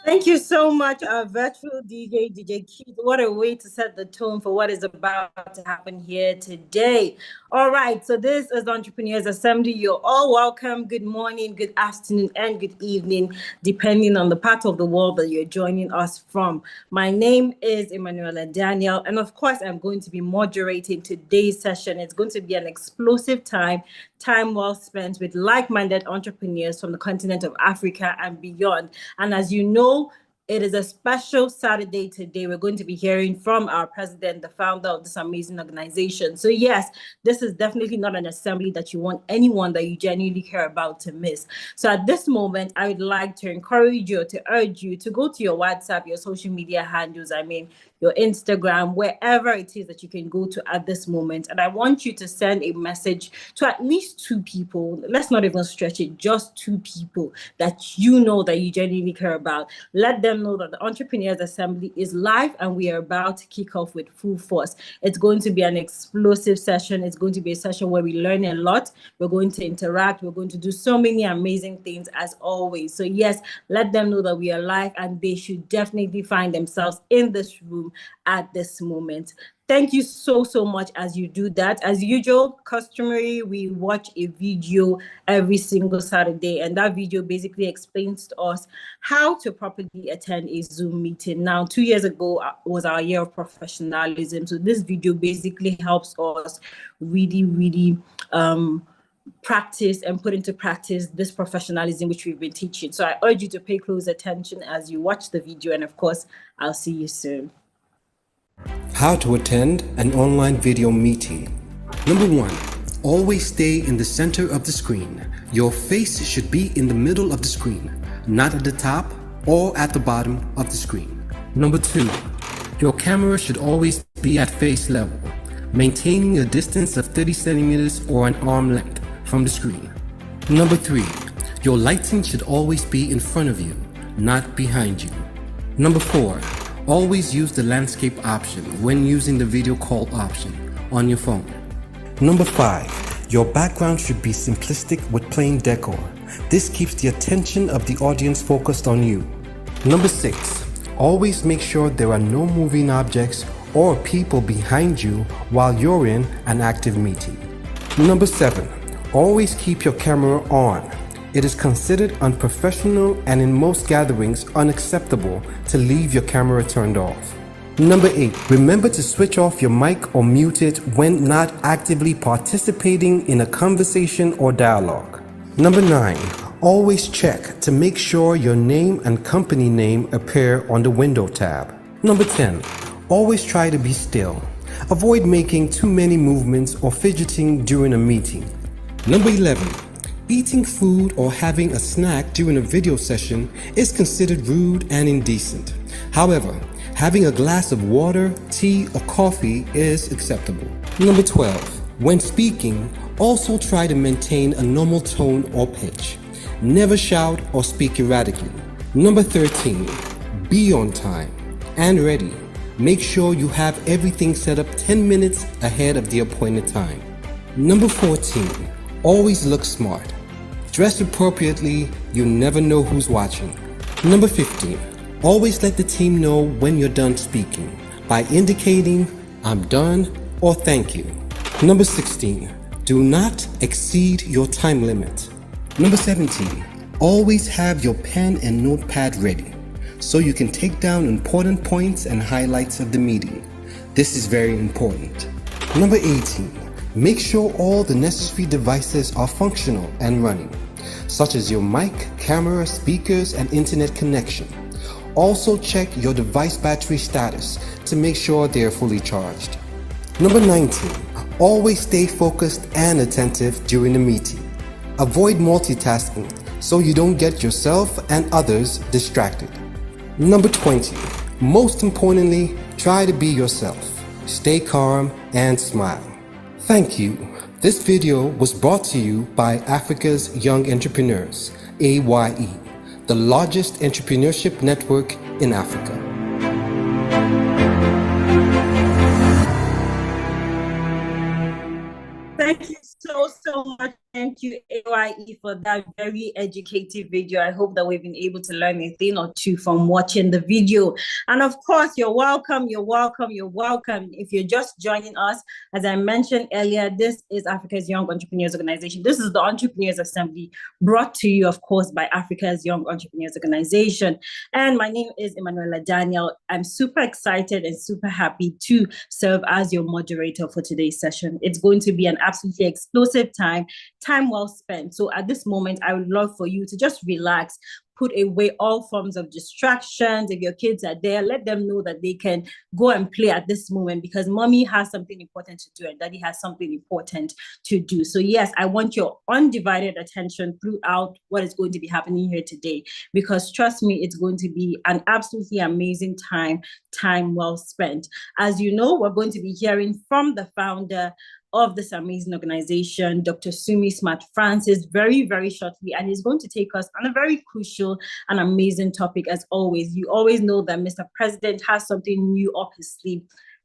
Thank you so much, our virtual DJ Keith. What a way to set the tone for what is about to happen here today. All right, so this is the Entrepreneurs Assembly. You're all welcome. Good morning, good afternoon, and good evening, depending on the part of the world that you're joining us from. My name is Emanuela Daniel, and of course, I'm going to be moderating today's session. It's going to be an explosive time well spent with like-minded entrepreneurs from the continent of Africa and beyond. And as you know, it is a special Saturday today. We're going to be hearing from our president, the founder of this amazing organization. So yes, this is definitely not an assembly that you want anyone that you genuinely care about to miss. So at this moment, I would like to encourage you, to urge you to go to your WhatsApp, your social media handles, your Instagram, wherever it is that you can go to at this moment. And I want you to send a message to at least 2 people. Let's not even stretch it, just 2 people that you know that you genuinely care about. Let them know that the Entrepreneurs Assembly is live and we are about to kick off with full force. It's going to be an explosive session. It's going to be a session where we learn a lot. We're going to interact. We're going to do so many amazing things as always. So yes, let them know that we are live and they should definitely find themselves in this room at this moment. Thank you so much as you do that. As usual, customary, we watch a video every single Saturday, and that video basically explains to us how to properly attend a Zoom meeting. Now, 2 years ago was our year of professionalism, so this video basically helps us really practice and put into practice this professionalism which we've been teaching. So I urge you to pay close attention as you watch the video, and of course, I'll see you soon. How to attend an online video meeting. Number 1, always stay in the center of the screen. Your face should be in the middle of the screen, not at the top or at the bottom of the screen. Number 2, your camera should always be at face level, maintaining a distance of 30 centimeters or an arm length from the screen. Number 3, your lighting should always be in front of you, not behind you. Number 4, always use the landscape option when using the video call option on your phone. Number 5, your background should be simplistic with plain decor. This keeps the attention of the audience focused on you. Number 6, always make sure there are no moving objects or people behind you while you're in an active meeting. Number 7, always keep your camera on. It is considered unprofessional and in most gatherings unacceptable to leave your camera turned off. Number 8, remember to switch off your mic or mute it when not actively participating in a conversation or dialogue. Number 9, always check to make sure your name and company name appear on the window tab. Number 10, always try to be still. Avoid making too many movements or fidgeting during a meeting. Number 11, eating food or having a snack during a video session is considered rude and indecent. However, having a glass of water, tea, or coffee is acceptable. Number 12, when speaking, also try to maintain a normal tone or pitch. Never shout or speak erratically. Number 13, be on time and ready. Make sure you have everything set up 10 minutes ahead of the appointed time. Number 14, always look smart. Dress appropriately, you never know who's watching. Number 15, always let the team know when you're done speaking by indicating I'm done or thank you. Number 16, do not exceed your time limit. Number 17, always have your pen and notepad ready so you can take down important points and highlights of the meeting. This is very important. Number 18, make sure all the necessary devices are functional and running, such as your mic, camera, speakers, and internet connection. Also check your device battery status to make sure they are fully charged. Number 19, always stay focused and attentive during the meeting. Avoid multitasking so you don't get yourself and others distracted. Number 20, most importantly, try to be yourself. Stay calm and smile. Thank you. This video was brought to you by Africa's Young Entrepreneurs, AYE, the largest entrepreneurship network in Africa. Thank you so much. Thank you, AYE, for that very educative video. I hope that we've been able to learn a thing or two from watching the video. And of course, you're welcome. If you're just joining us, as I mentioned earlier, this is Africa's Young Entrepreneurs Organization. This is the Entrepreneurs Assembly, brought to you, of course, by Africa's Young Entrepreneurs Organization. And my name is Emanuela Daniel. I'm super excited and super happy to serve as your moderator for today's session. It's going to be an absolutely explosive time well spent. So at this moment, I would love for you to just relax, put away all forms of distractions. If your kids are there, let them know that they can go and play at this moment, because mommy has something important to do and daddy has something important to do. So yes, I want your undivided attention throughout what is going to be happening here today, because trust me, it's going to be an absolutely amazing time well spent. As you know, we're going to be hearing from the founder of this amazing organization, Dr. Sumi Smart Francis, very, very shortly. And he's going to take us on a very crucial and amazing topic, as always. You always know that Mr. President has something new up his sleeve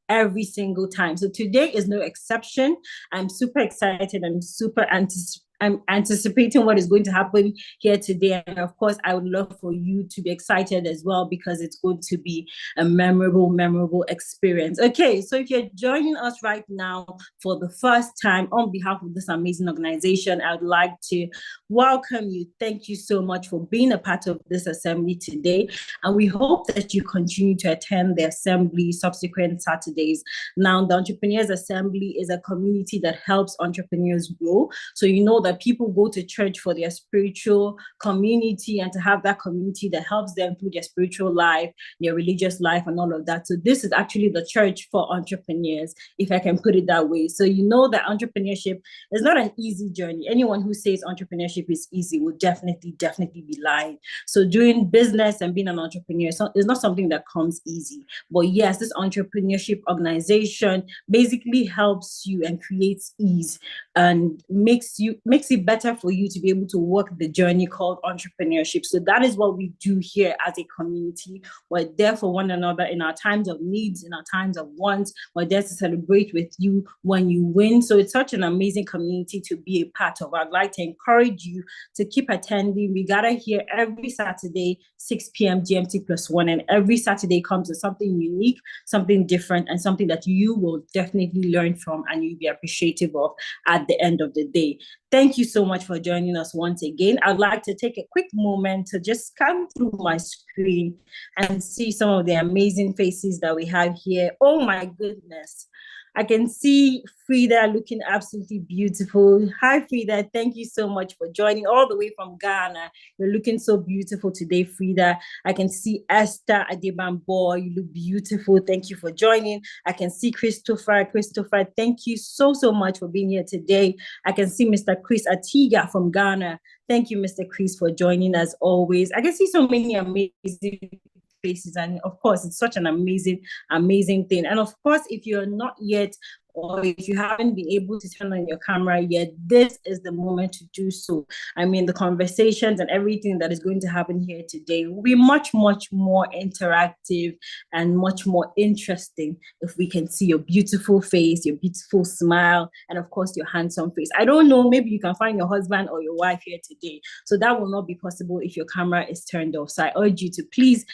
every single time. So today is no exception. I'm super excited. I'm anticipating what is going to happen here today. And of course, I would love for you to be excited as well, because it's going to be a memorable experience. Okay, so if you're joining us right now for the first time, on behalf of this amazing organization, I would like to welcome you. Thank you so much for being a part of this assembly today. And we hope that you continue to attend the assembly subsequent Saturdays. Now, the Entrepreneurs Assembly is a community that helps entrepreneurs grow. So you know that people go to church for their spiritual community and to have that community that helps them through their spiritual life, their religious life, and all of that. So this is actually the church for entrepreneurs, if I can put it that way. So you know that entrepreneurship is not an easy journey. Anyone who says entrepreneurship is easy will definitely be lying. So doing business and being an entrepreneur is not something that comes easy. But yes, this entrepreneurship organization basically helps you and creates ease and makes it better for you to be able to walk the journey called entrepreneurship. So that is what we do here as a community. We're there for one another in our times of needs, in our times of wants. We're there to celebrate with you when you win. So it's such an amazing community to be a part of. I'd like to encourage you to keep attending. We gather here every Saturday, 6 p.m. GMT +1, and every Saturday comes with something unique, something different, and something that you will definitely learn from and you'll be appreciative of at the end of the day. Thank you so much for joining us once again. I'd like to take a quick moment to just scan through my screen and see some of the amazing faces that we have here. Oh my goodness. I can see Frida looking absolutely beautiful. Hi, Frida. Thank you so much for joining all the way from Ghana. You're looking so beautiful today, Frida. I can see Esther Adebambo. You look beautiful. Thank you for joining. I can see Christopher. Christopher, thank you so much for being here today. I can see Mr. Chris Atiga from Ghana. Thank you, Mr. Chris, for joining as always. I can see so many amazing faces, and of course it's such an amazing thing. And of course, if you're not yet, or if you haven't been able to turn on your camera yet, this is the moment to do so. I mean, the conversations and everything that is going to happen here today will be much more interactive and much more interesting if we can see your beautiful face, your beautiful smile, and of course your handsome face. I don't know, maybe you can find your husband or your wife here today, so that will not be possible if your camera is turned off. So I urge you to please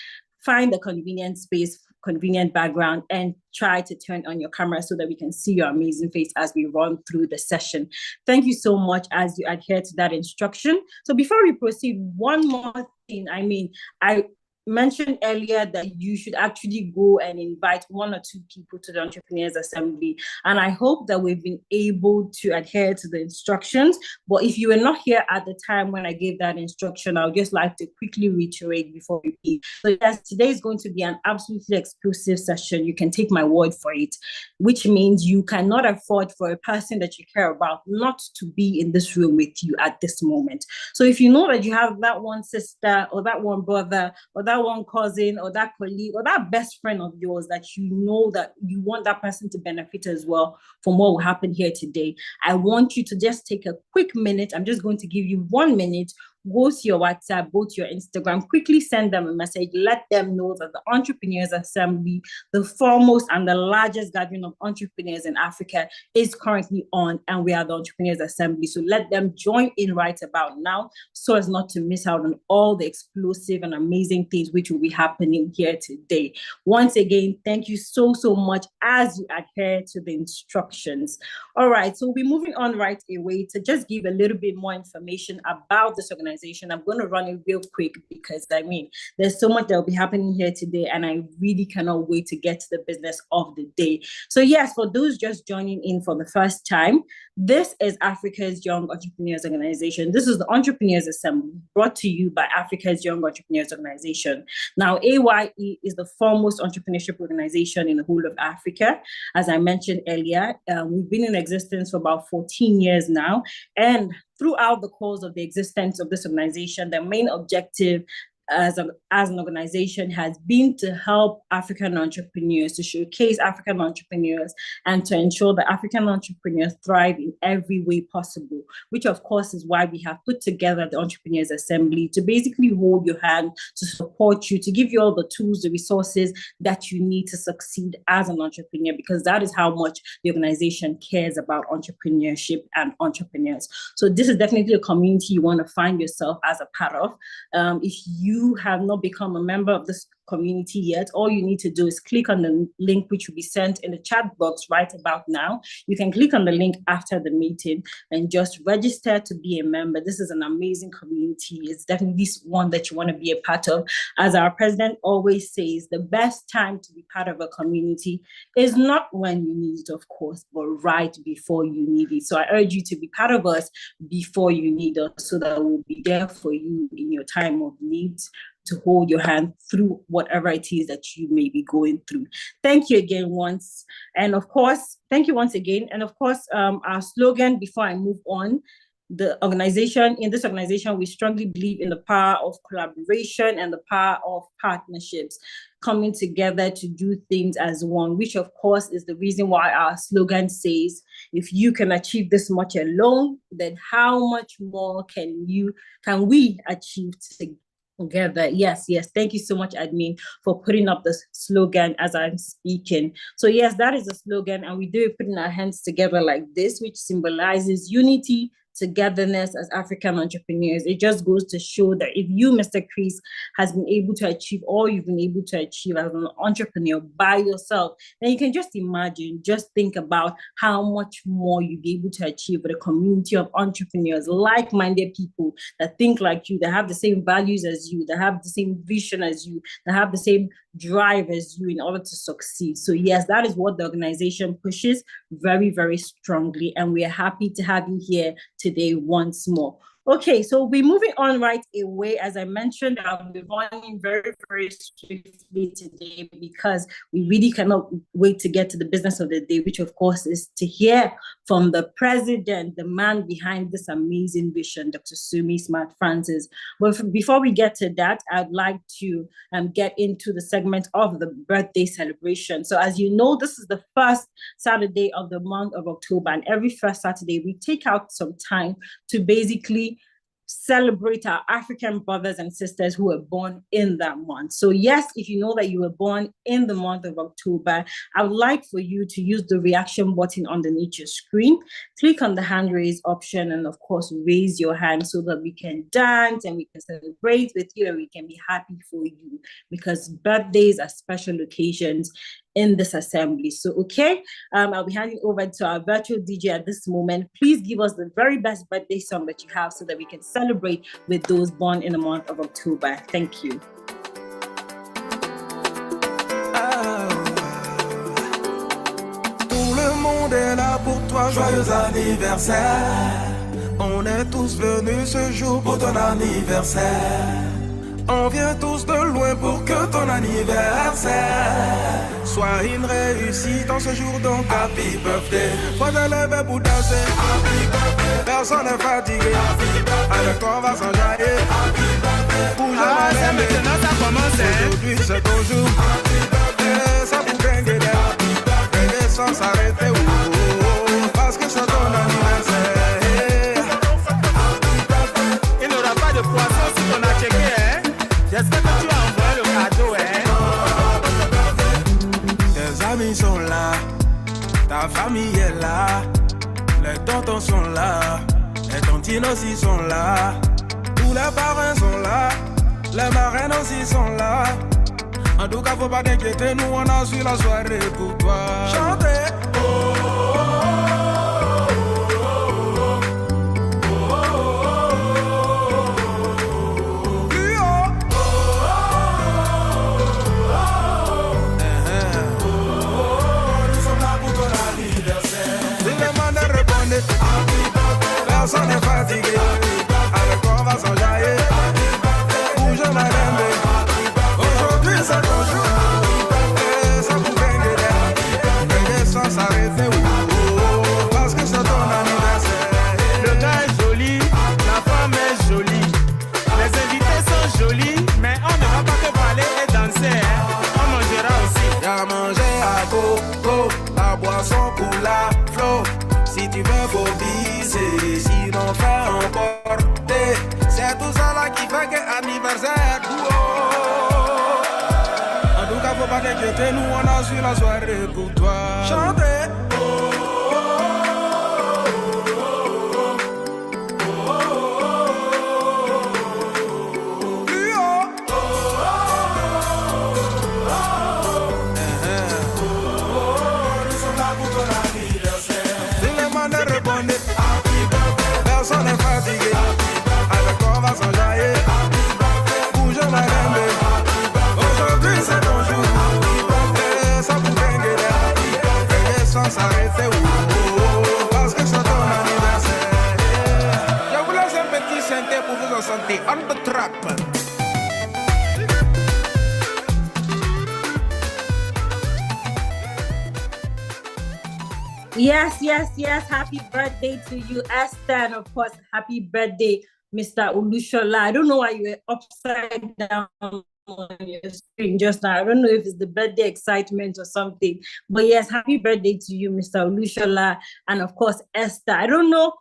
find a convenient space, convenient background, and try to turn on your camera so that we can see your amazing face as we run through the session. Thank you so much as you adhere to that instruction. So before we proceed, one more thing. I mentioned earlier that you should actually go and invite 1 or 2 people to the Entrepreneurs Assembly. And I hope that we've been able to adhere to the instructions. But if you were not here at the time when I gave that instruction, I would just like to quickly reiterate before we leave. So yes, today is going to be an absolutely exclusive session. You can take my word for it, which means you cannot afford for a person that you care about not to be in this room with you at this moment. So if you know that you have that one sister or that one brother or that that one cousin or that colleague or that best friend of yours that you know that you want that person to benefit as well from what will happen here today. I want you to just take a quick minute. I'm just going to give you 1 minute. Go to your WhatsApp, go to your Instagram, quickly send them a message. Let them know that the Entrepreneurs Assembly, the foremost and the largest gathering of entrepreneurs in Africa, is currently on, and we are the Entrepreneurs Assembly. So let them join in right about now so as not to miss out on all the explosive and amazing things which will be happening here today. Once again, thank you so much as you adhere to the instructions. All right, so we'll be moving on right away to just give a little bit more information about this organization. I'm going to run it real quick because there's so much that will be happening here today, and I really cannot wait to get to the business of the day. So yes, for those just joining in for the first time, this is Africa's Young Entrepreneurs Organization. This is the Entrepreneurs Assembly brought to you by Africa's Young Entrepreneurs Organization. Now, AYE is the foremost entrepreneurship organization in the whole of Africa. As I mentioned earlier, we've been in existence for about 14 years now, and throughout the course of the existence of this organization, the main objective as an organization has been to help African entrepreneurs, to showcase African entrepreneurs, and to ensure that African entrepreneurs thrive in every way possible, which of course is why we have put together the Entrepreneurs Assembly to basically hold your hand, to support you, to give you all the tools, the resources that you need to succeed as an entrepreneur, because that is how much the organization cares about entrepreneurship and entrepreneurs. So this is definitely a community you want to find yourself as a part of. If you have not become a member of this community yet, all you need to do is click on the link which will be sent in the chat box right about now. You can click on the link after the meeting and just register to be a member. This is an amazing community. It's definitely one that you want to be a part of. As our president always says, the best time to be part of a community is not when you need it, of course, but right before you need it. So I urge you to be part of us before you need us, so that we'll be there for you in your time of need, to hold your hand through whatever it is that you may be going through. Thank you again once. And of course, thank you once again. And of course, our slogan before I move on, in this organization, we strongly believe in the power of collaboration and the power of partnerships, coming together to do things as one, which of course is the reason why our slogan says, if you can achieve this much alone, then how much more can we achieve together? Yes. Thank you so much, admin, for putting up the slogan as I'm speaking. So yes, that is the slogan, and we do it putting our hands together like this, which symbolizes unity, togetherness as African entrepreneurs. It just goes to show that if you, Mr. Chris, has been able to achieve all you've been able to achieve as an entrepreneur by yourself, then you can just imagine, just think about how much more you'll be able to achieve with a community of entrepreneurs, like-minded people that think like you, that have the same values as you, that have the same vision as you, that have the same drive as you in order to succeed. So yes, that is what the organization pushes very, very strongly, and we are happy to have you here today once more. Okay, so we're moving on right away. As I mentioned, I'll be running very, very swiftly today because we really cannot wait to get to the business of the day, which of course is to hear from the president, the man behind this amazing vision, Dr. Sumi Smart Francis. But before we get to that, I'd like to get into the segment of the birthday celebration. So as you know, this is the first Saturday of the month of October, and every first Saturday, we take out some time to basically celebrate our African brothers and sisters who were born in that month. So yes, if you know that you were born in the month of October, I would like for you to use the reaction button underneath your screen, click on the hand raise option, and of course, raise your hand so that we can dance and we can celebrate with you and we can be happy for you, because birthdays are special occasions in this assembly. So, okay, I'll be handing over to our virtual DJ at this moment. Please give us the very best birthday song that you have so that we can celebrate with those born in the month of October. Thank you. Tout le monde est là pour toi, joyeux anniversaire. On est tous venus ce jour pour ton anniversaire. On vient tous de loin pour que ton anniversaire soit une réussite en ce jour, donc happy birthday. Faut te lever pour danser, happy birthday. Personne n'est fatigué, happy birthday. Avec toi on va s'enjailler, happy birthday. Pour jamais aimer. Maintenant ça commence. Aujourd'hui c'est ton jour. Ça pour gagner des sans s'arrêter. Parce que c'est ton anniversaire. Il n'aura pas de poisson si on a checké, hein. J'espère que tu as envoyé le cadeau, hein. Tes amis sont là, ta famille est là, les tontons sont là, les tontines aussi sont là, tous les parrains sont là, les marraines aussi sont là. En tout cas, faut pas t'inquiéter, nous on a su la soirée pour toi. Chantez. Personne n'est fatigué, avec quoi on va s'enjailler. Bouge ma dembe, aujourd'hui c'est ton jour. Et ça vous gagne des sans s'arrêter, parce que c'est ton anniversaire. Le gars est joli, la femme est jolie, les invités sont jolis, mais on ne va pas que parler et danser, hein. On mangera aussi. Y'a manger à coco, la boisson pour la flot. Si tu veux faut viser, sinon fais emporter. C'est tout ça là qui fait que anniversaire. En tout cas faut pas t'inquiéter, nous on a su la soirée pour toi. Chantez. Personne n'est fatigué, avec quoi on va s'enjailler. Bouge ma dembe, aujourd'hui c'est ton jour. Et ça vous gagne des sans s'arrêter, parce que c'est ton anniversaire. Je vous laisse un petit synthé pour vous en santé. On the trap. Yes, yes, yes. Happy birthday to you, Esther. And of course, happy birthday, Mr. Olushola. I don't know why you were upside down on your screen just now. I don't know if it's the birthday excitement or something. But yes, happy birthday to you, Mr. Olushola. And of course, Esther. I don't know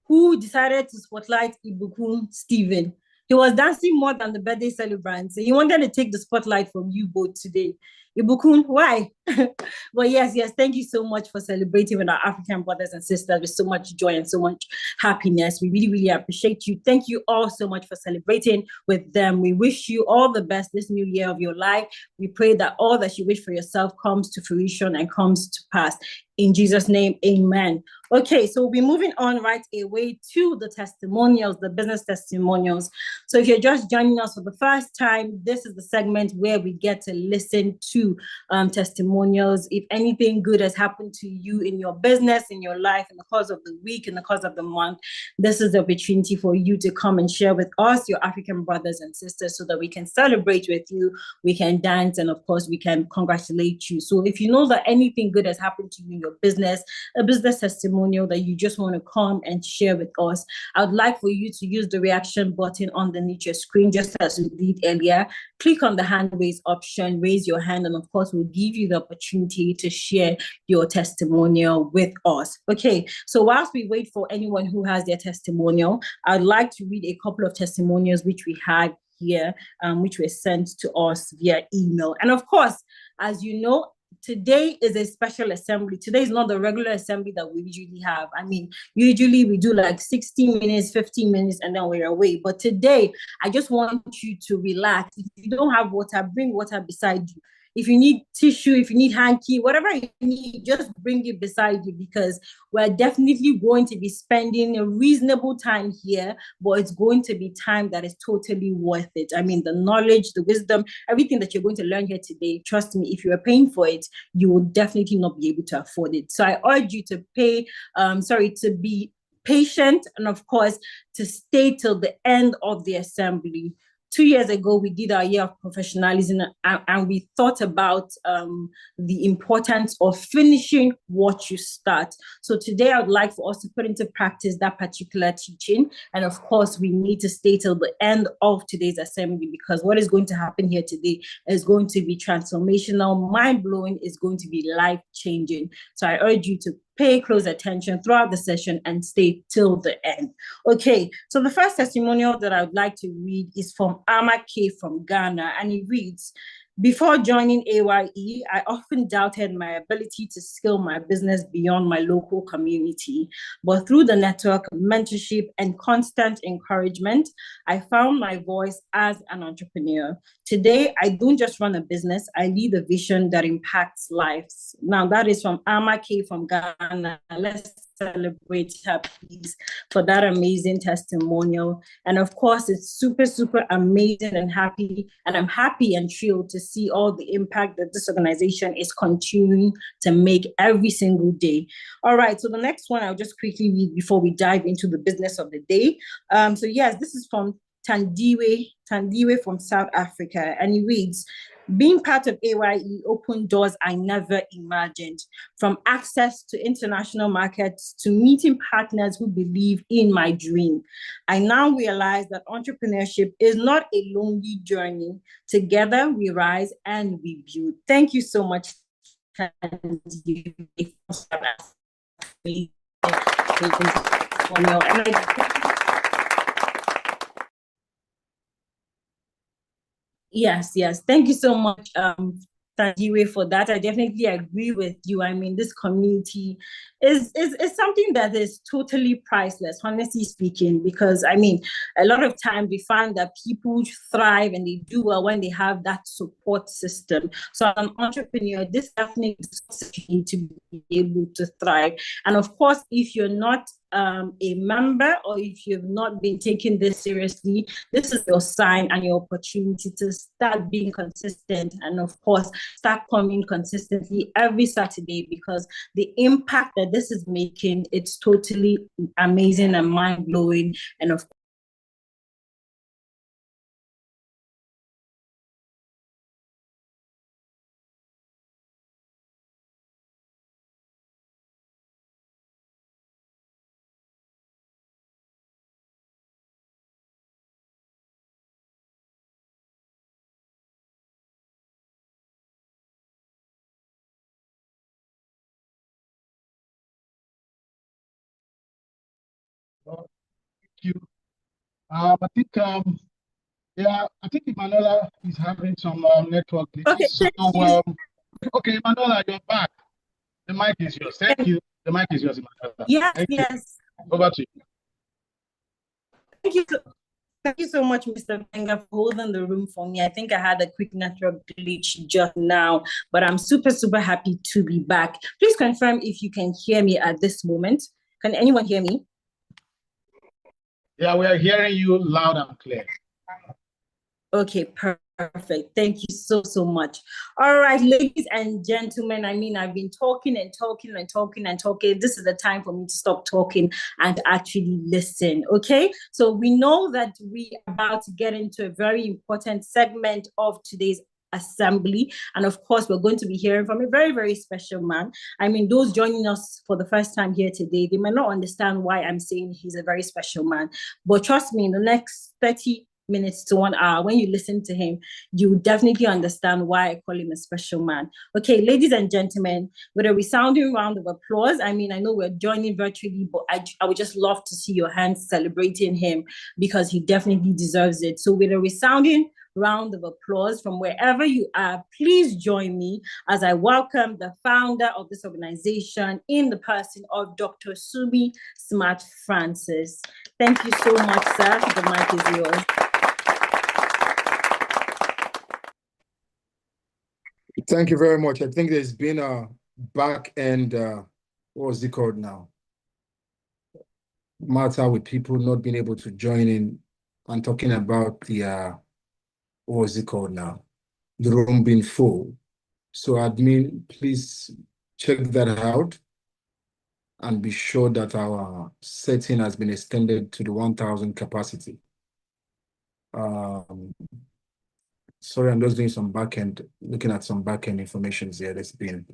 who decided to spotlight Ibukun Stephen. He was dancing more than the birthday celebrants. He wanted to take the spotlight from you both today. Ibukun, why? But yes, thank you so much for celebrating with our African brothers and sisters with so much joy and so much happiness. We really, really appreciate you. Thank you all so much for celebrating with them. We wish you all the best this new year of your life. We pray that all that you wish for yourself comes to fruition and comes to pass. In Jesus' name, amen. Okay, so we'll be moving on right away to the testimonials, the business testimonials. So if you're just joining us for the first time, this is the segment where we get to listen to testimonials. If anything good has happened to you in your business, in your life, in the course of the week, in the course of the month, this is the opportunity for you to come and share with us, your African brothers and sisters, so that we can celebrate with you, we can dance, and of course, we can congratulate you. So if you know that anything good has happened to you in your business, a business testimonial that you just want to come and share with us, I would like for you to use the reaction button underneath your screen, just as we did earlier. Click on the hand raise option, raise your hand, and of course, we'll give you the opportunity to share your testimonial with us. Okay, so whilst we wait for anyone who has their testimonial, I'd like to read a couple of testimonials which we had here, which were sent to us via email. And of course, as you know, today is a special assembly. Today is not the regular assembly that we usually have. I mean, usually we do like 16 minutes, 15 minutes, and then we're away. But today, I just want you to relax. If you don't have water, bring water beside you. If you need tissue, if you need hanky, whatever you need, just bring it beside you, because we're definitely going to be spending a reasonable time here, but it's going to be time that is totally worth it. I mean, the knowledge, the wisdom, everything that you're going to learn here today, trust me, if you are paying for it, you will definitely not be able to afford it. So I urge you to to be patient, and of course, to stay till the end of the assembly. 2 years ago, we did our year of professionalism, and we thought about the importance of finishing what you start. So today, I would like for us to put into practice that particular teaching. And of course, we need to stay till the end of today's assembly, because what is going to happen here today is going to be transformational, mind-blowing, is going to be life-changing. So I urge you to pay close attention throughout the session and stay till the end. Okay, so the first testimonial that I would like to read is from Ama K from Ghana, and it reads, before joining AYE, I often doubted my ability to scale my business beyond my local community. But through the network, mentorship, and constant encouragement, I found my voice as an entrepreneur. Today, I don't just run a business, I lead a vision that impacts lives. Now, that is from Ama K from Ghana. Let's celebrate her, please, for that amazing testimonial. And of course, it's super, super amazing and happy. And I'm happy and thrilled to see all the impact that this organization is continuing to make every single day. All right, so the next one I'll just quickly read before we dive into the business of the day. So yes, this is from Tandiwe from South Africa, and it reads, being part of AYE opened doors I never imagined, from access to international markets to meeting partners who believe in my dream. I now realize that entrepreneurship is not a lonely journey. Together we rise and we build. Thank you so much, Tandiwe. Yes. Thank you so much, Tandiwe, for that. I definitely agree with you. I mean, this community is something that is totally priceless, honestly speaking, because I mean, a lot of times we find that people thrive and they do well when they have that support system. So as an entrepreneur, this definitely is you to be able to thrive. And of course, if you're not a member, or if you've not been taking this seriously, this is your sign and your opportunity to start being consistent, and of course start coming consistently every Saturday, because the impact that this is making, it's totally amazing and mind-blowing. And of Thank you. I think I think Emanuela is having some network glitches. okay, So okay, Emanuela, you're back. The mic is yours. Thank you. The mic is yours, Emanuela. yes. Over to you. Thank you so much, Mr. Benga, for holding the room for me. I think I had a quick network glitch just now, but I'm super, super happy to be back. Please confirm if you can hear me at this moment. Can anyone hear me? Yeah, we are hearing you loud and clear. Okay, perfect. Thank you so much. All right, ladies and gentlemen, I mean, I've been talking and talking. This is the time for me to stop talking and actually listen, okay? So we know that we are about to get into a very important segment of today's assembly, and of course we're going to be hearing from a very, very special man. I mean, those joining us for the first time here today, they might not understand why I'm saying he's a very special man, but trust me, in the next 30 minutes to 1 hour, when you listen to him, you definitely understand why I call him a special man. Okay, ladies and gentlemen, with a resounding round of applause, I mean, I know we're joining virtually, but I would just love to see your hands celebrating him, because he definitely deserves it. So with a resounding round of applause from wherever you are, please join me as I welcome the founder of this organization in the person of Dr. Subi Smart Francis. Thank you so much, sir. The mic is yours. Thank you very much. I think there's been a back end, what was it called now? Matter with people not being able to join in and talking about the, what was it called now? The room being full. So admin, please check that out and be sure that our setting has been extended to the 1,000 capacity. Sorry, I'm just doing some backend, looking at some backend information here. There's been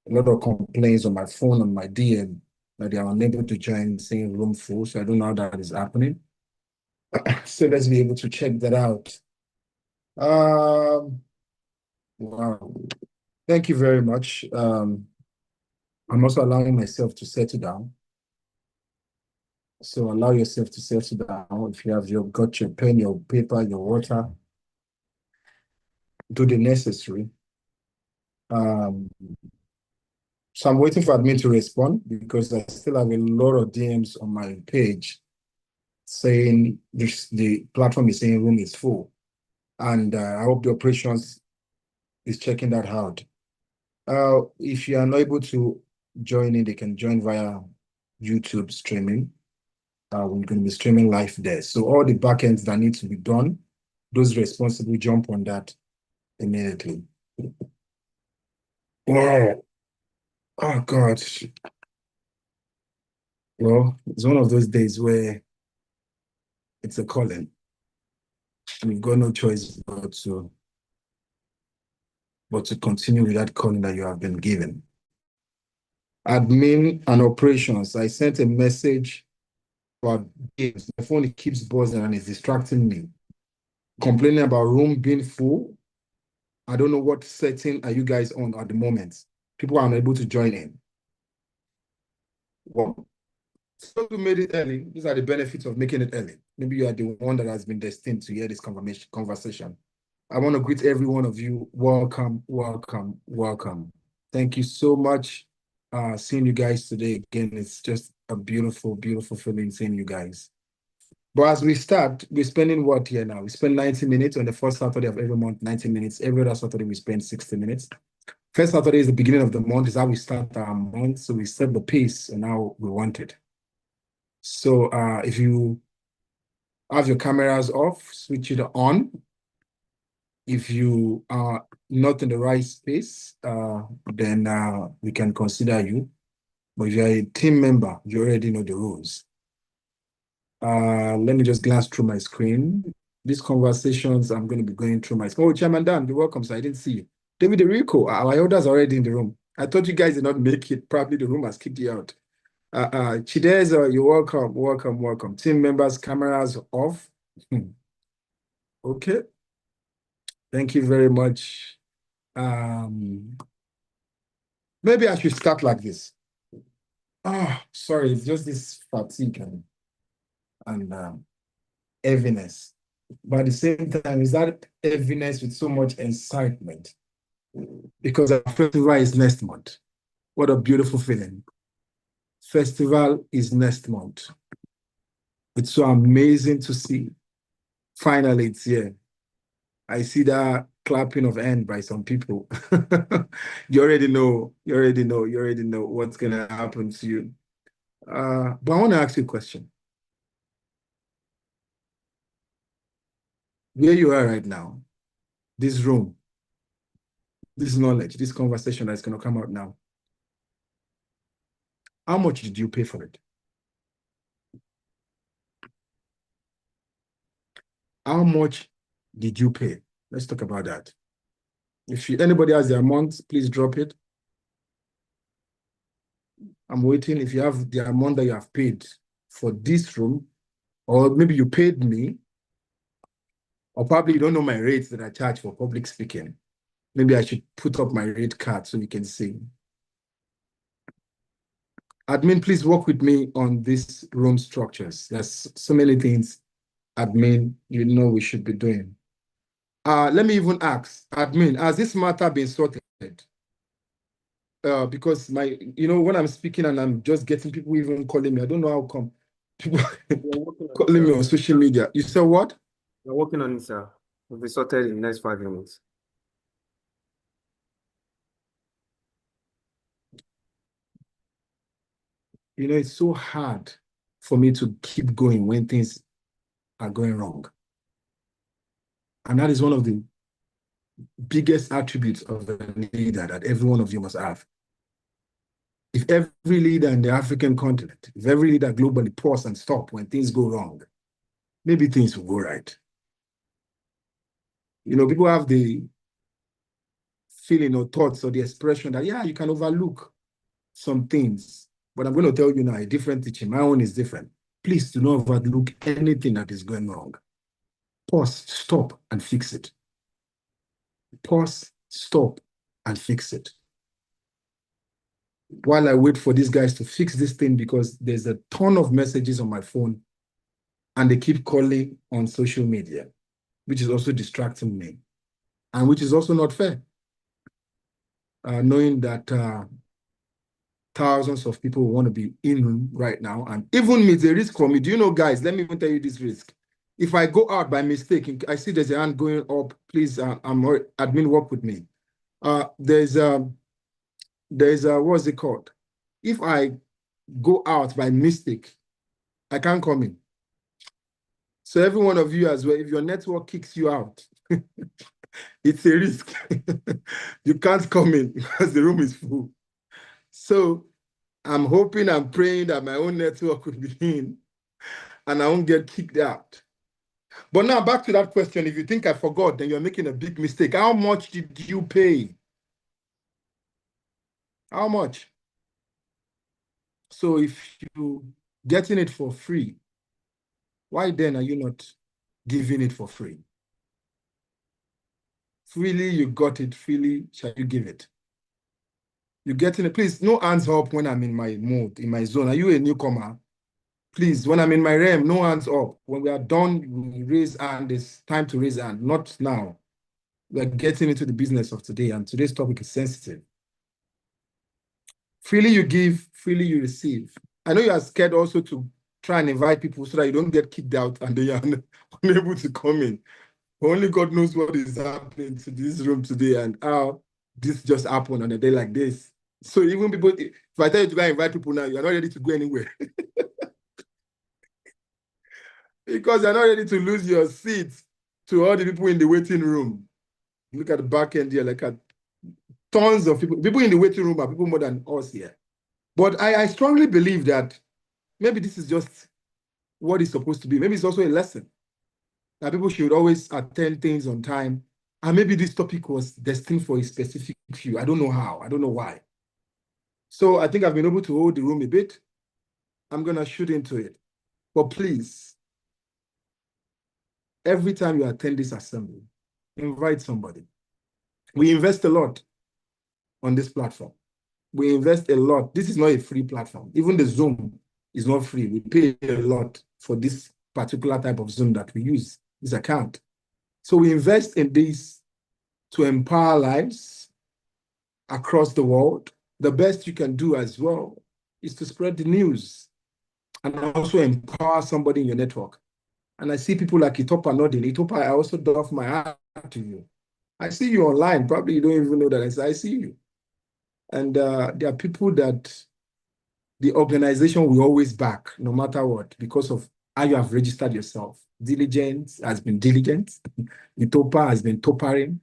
a lot of complaints on my phone, on my DM, that they are unable to join, saying room full. So I don't know how that is happening. So let's be able to check that out. Wow. Thank you very much. I'm also allowing myself to settle down. So allow yourself to settle down. If you have got your pen, your paper, your water, do the necessary. So I'm waiting for admin to respond because I still have a lot of DMs on my page saying the platform is saying room is full. And I hope the operations is checking that out. If you are not able to join in, they can join via YouTube streaming. We're going to be streaming live there. So all the backends that need to be done, those responsible jump on that immediately. Wow. Oh God. Well, it's one of those days where it's a calling. And you've got no choice but to continue with that calling that you have been given. Admin and operations. I sent a message about games. My phone keeps buzzing and it's distracting me. Complaining about room being full. I don't know what setting are you guys on at the moment. People are unable to join in. Well, so we made it early. These are the benefits of making it early. Maybe you are the one that has been destined to hear this conversation. I want to greet every one of you. Welcome, welcome, welcome. Thank you so much. Seeing you guys today again, it's just a beautiful, beautiful feeling seeing you guys. But as we start, we're spending what here now? We spend 90 minutes on the first Saturday of every month, 90 minutes. Every other Saturday, we spend 60 minutes. First Saturday is the beginning of the month, is how we start our month. So we set the pace and how we want it. So if you have your cameras off, switch it on. If you are not in the right space, then we can consider you. But if you're a team member, you already know the rules. Let me just glance through my screen. These conversations, I'm going to be going through my screen. Oh, Chairman Dan, you're welcome, sir. I didn't see you. David Rico, our elders are already in the room. I thought you guys did not make it. Probably the room has kicked you out. Chideza, you're welcome, welcome, welcome. Team members, cameras off. Okay. Thank you very much. Maybe I should start like this. Sorry, it's just this fatigue and heaviness. But at the same time, is that heaviness with so much excitement? Because our festival is next month. What a beautiful feeling. Festival is next month. It's so amazing to see. Finally, it's here. I see that clapping of hand by some people. You already know what's gonna happen to you. But I want to ask you a question. Where you are right now, this room, this knowledge, this conversation that's gonna come out now, how much did you pay for it? How much did you pay? Let's talk about that. If anybody has the amount, please drop it. I'm waiting. If you have the amount that you have paid for this room, or maybe you paid me, or probably you don't know my rates that I charge for public speaking. Maybe I should put up my rate card so you can see. Admin, please work with me on these room structures. There's so many things, admin, we should be doing. Let me even ask, admin, has this matter been sorted? Because when I'm speaking and I'm just getting people even calling me, I don't know how come people calling me on social media. You said what? We're working on it, sir. We'll be sorted in the next 5 minutes. It's so hard for me to keep going when things are going wrong. And that is one of the biggest attributes of a leader that every one of you must have. If every leader in the African continent, if every leader globally pause and stop when things go wrong, maybe things will go right. People have the feeling or thoughts or the expression that, yeah, you can overlook some things. But I'm going to tell you now, a different teaching. My own is different. Please do not overlook anything that is going wrong. Pause, stop, and fix it. Pause, stop, and fix it. While I wait for these guys to fix this thing, because there's a ton of messages on my phone and they keep calling on social media, which is also distracting me and which is also not fair. Knowing that thousands of people want to be in right now, and even me, it's a risk for me. Do you know, guys, let me even tell you this risk. If I go out by mistake, I see there's a hand going up, please, admin, work with me. There's what's it called? If I go out by mistake, I can't come in. So every one of you as well, if your network kicks you out, it's a risk. You can't come in because the room is full. So I'm hoping and praying that my own network will be in and I won't get kicked out. But now back to that question. If you think I forgot, then you're making a big mistake. How much did you pay? How much? So if you're getting it for free, why then are you not giving it for free? Freely you got it, freely shall you give it. You're getting it. Please, no hands up when I'm in my mode, in my zone. Are you a newcomer? Please, when I'm in my realm, no hands up. When we are done, we raise hand. It's time to raise hand, not now. We're getting into the business of today, and today's topic is sensitive. Freely you give, freely you receive. I know you are scared also to try and invite people so that you don't get kicked out and they are unable to come in. Only God knows what is happening to this room today and how this just happened on a day like this. So even people, if I tell you to go and invite people now, you're not ready to go anywhere. Because you're not ready to lose your seat to all the people in the waiting room. Look at the back end here, like at tons of people. People in the waiting room are people more than us here. But I strongly believe that maybe this is just what it's supposed to be. Maybe it's also a lesson that people should always attend things on time. And maybe this topic was destined for a specific few. I don't know how. I don't know why. So I think I've been able to hold the room a bit. I'm going to shoot into it. But please, every time you attend this assembly, invite somebody. We invest a lot on this platform. We invest a lot. This is not a free platform. Even the Zoom is not free. We pay a lot for this particular type of Zoom that we use, this account. So we invest in this to empower lives across the world. The best you can do as well is to spread the news and also empower somebody in your network. And I see people like Itopa nodding. Itopa, I also doff my hat to you. I see you online. Probably you don't even know that I see you. And there are people that the organization will always back, no matter what, because of how you have registered yourself. Diligence has been diligent. Itopa has been toppering.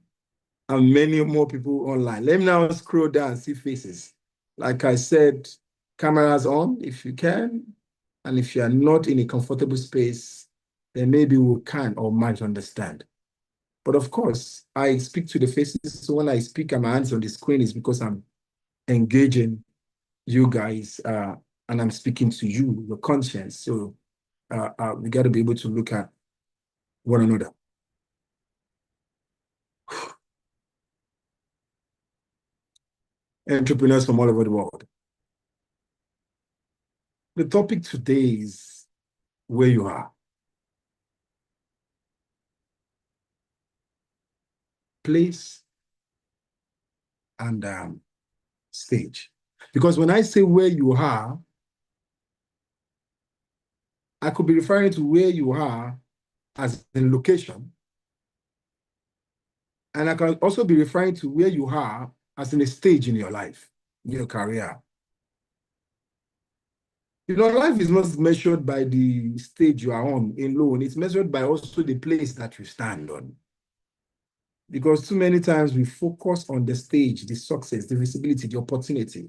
And many more people online. Let me now scroll down and see faces. Like I said, cameras on if you can. And if you are not in a comfortable space, then maybe we can or might understand. But of course, I speak to the faces. So when I speak and my hands on the screen is because I'm engaging you guys and I'm speaking to you, your conscience. So we got to be able to look at one another. Entrepreneurs from all over the world. The topic today is where you are. Place and stage. Because when I say where you are, I could be referring to where you are as in location. And I can also be referring to where you are as in a stage in your life, in your career. You know, life is not measured by the stage you are on alone. It's measured by also the place that you stand on. Because too many times we focus on the stage, the success, the visibility, the opportunity,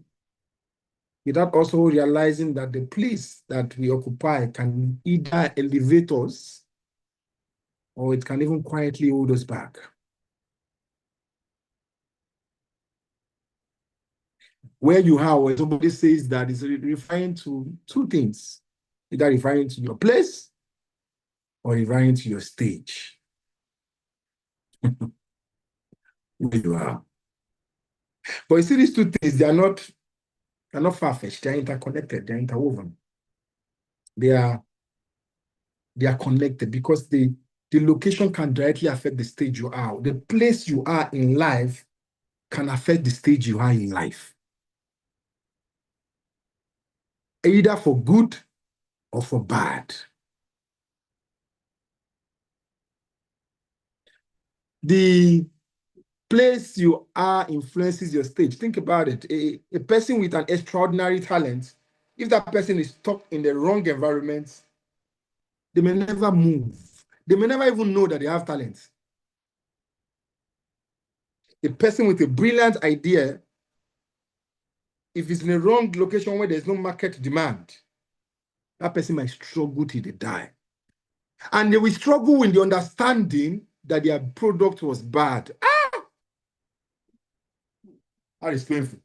without also realizing that the place that we occupy can either elevate us or it can even quietly hold us back. where you are, when somebody says that, is referring to two things, either referring to your place or referring to your stage. Where you are. But you see, these two things, they're not far-fetched, they're interconnected, they're interwoven. They are connected because the location can directly affect the stage you are. The place you are in life can affect the stage you are in life, either for good or for bad. The place you are influences your stage. Think about it. A person with an extraordinary talent, if that person is stuck in the wrong environment, they may never move. They may never even know that they have talent. A person with a brilliant idea, if it's in a wrong location where there's no market demand, that person might struggle till they die. And they will struggle with the understanding that their product was bad. That is painful.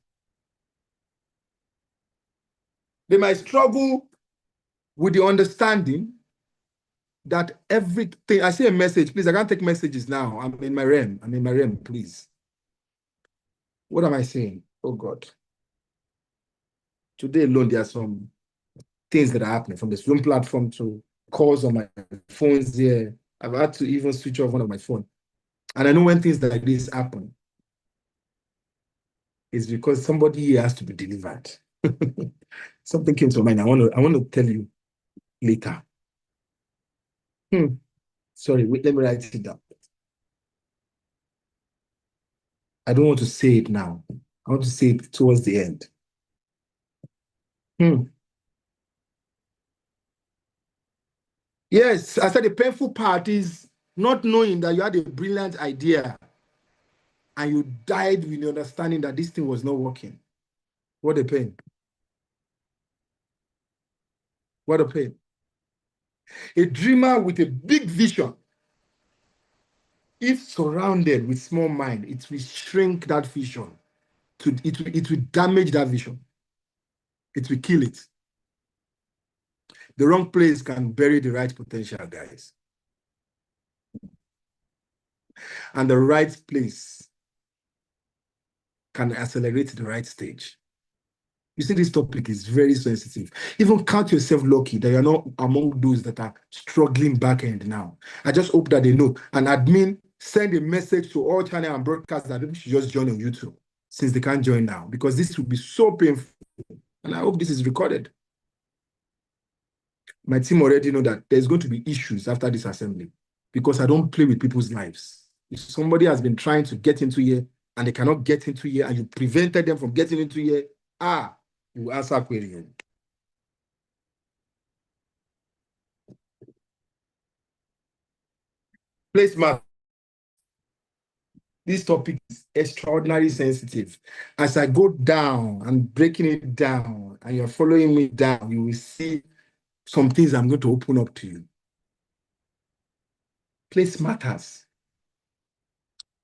They might struggle with the understanding that everything, I see a message, please, I can't take messages now. I'm in my REM, please. What am I saying? Oh God. Today alone, there are some things that are happening from the Zoom platform to calls on my phones here. I've had to even switch off one of my phone. And I know when things like this happen, it's because somebody here has to be delivered. Something came to mind. I want to tell you later. Sorry, wait, let me write it down. I don't want to say it now. I want to say it towards the end. Yes, I said the painful part is not knowing that you had a brilliant idea and you died with the understanding that this thing was not working. What a pain. What a pain. A dreamer with a big vision, if surrounded with small mind, it will shrink that vision. It will damage that vision. It will kill it. The wrong place can bury the right potential, guys. And the right place can accelerate the right stage. You see, this topic is very sensitive. Even count yourself lucky that you're not among those that are struggling back end now. I just hope that they know. And admin, send a message to all channel and broadcast that people should just join on YouTube since they can't join now, because this will be so painful. And I hope this is recorded. My team already know that there's going to be issues after this assembly because I don't play with people's lives. If somebody has been trying to get into here and they cannot get into here and you prevented them from getting into here, you will answer query. Place matter. This topic is extraordinarily sensitive. As I go down and breaking it down and you're following me down, you will see some things I'm going to open up to you. Place matters.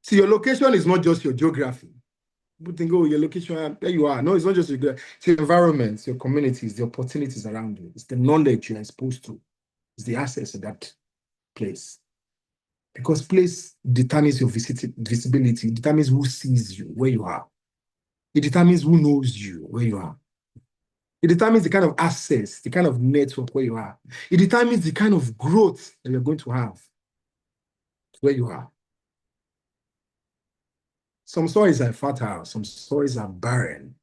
See, your location is not just your geography. People think, oh, your location, there you are. No, it's not just your, it's your environments, your communities, the opportunities around you. It's the knowledge you're exposed to. It's the access to that place. Because place determines your visibility, it determines who sees you, where you are. It determines who knows you, where you are. It determines the kind of access, the kind of network where you are. It determines the kind of growth that you're going to have where you are. Some soils are fertile, some soils are barren.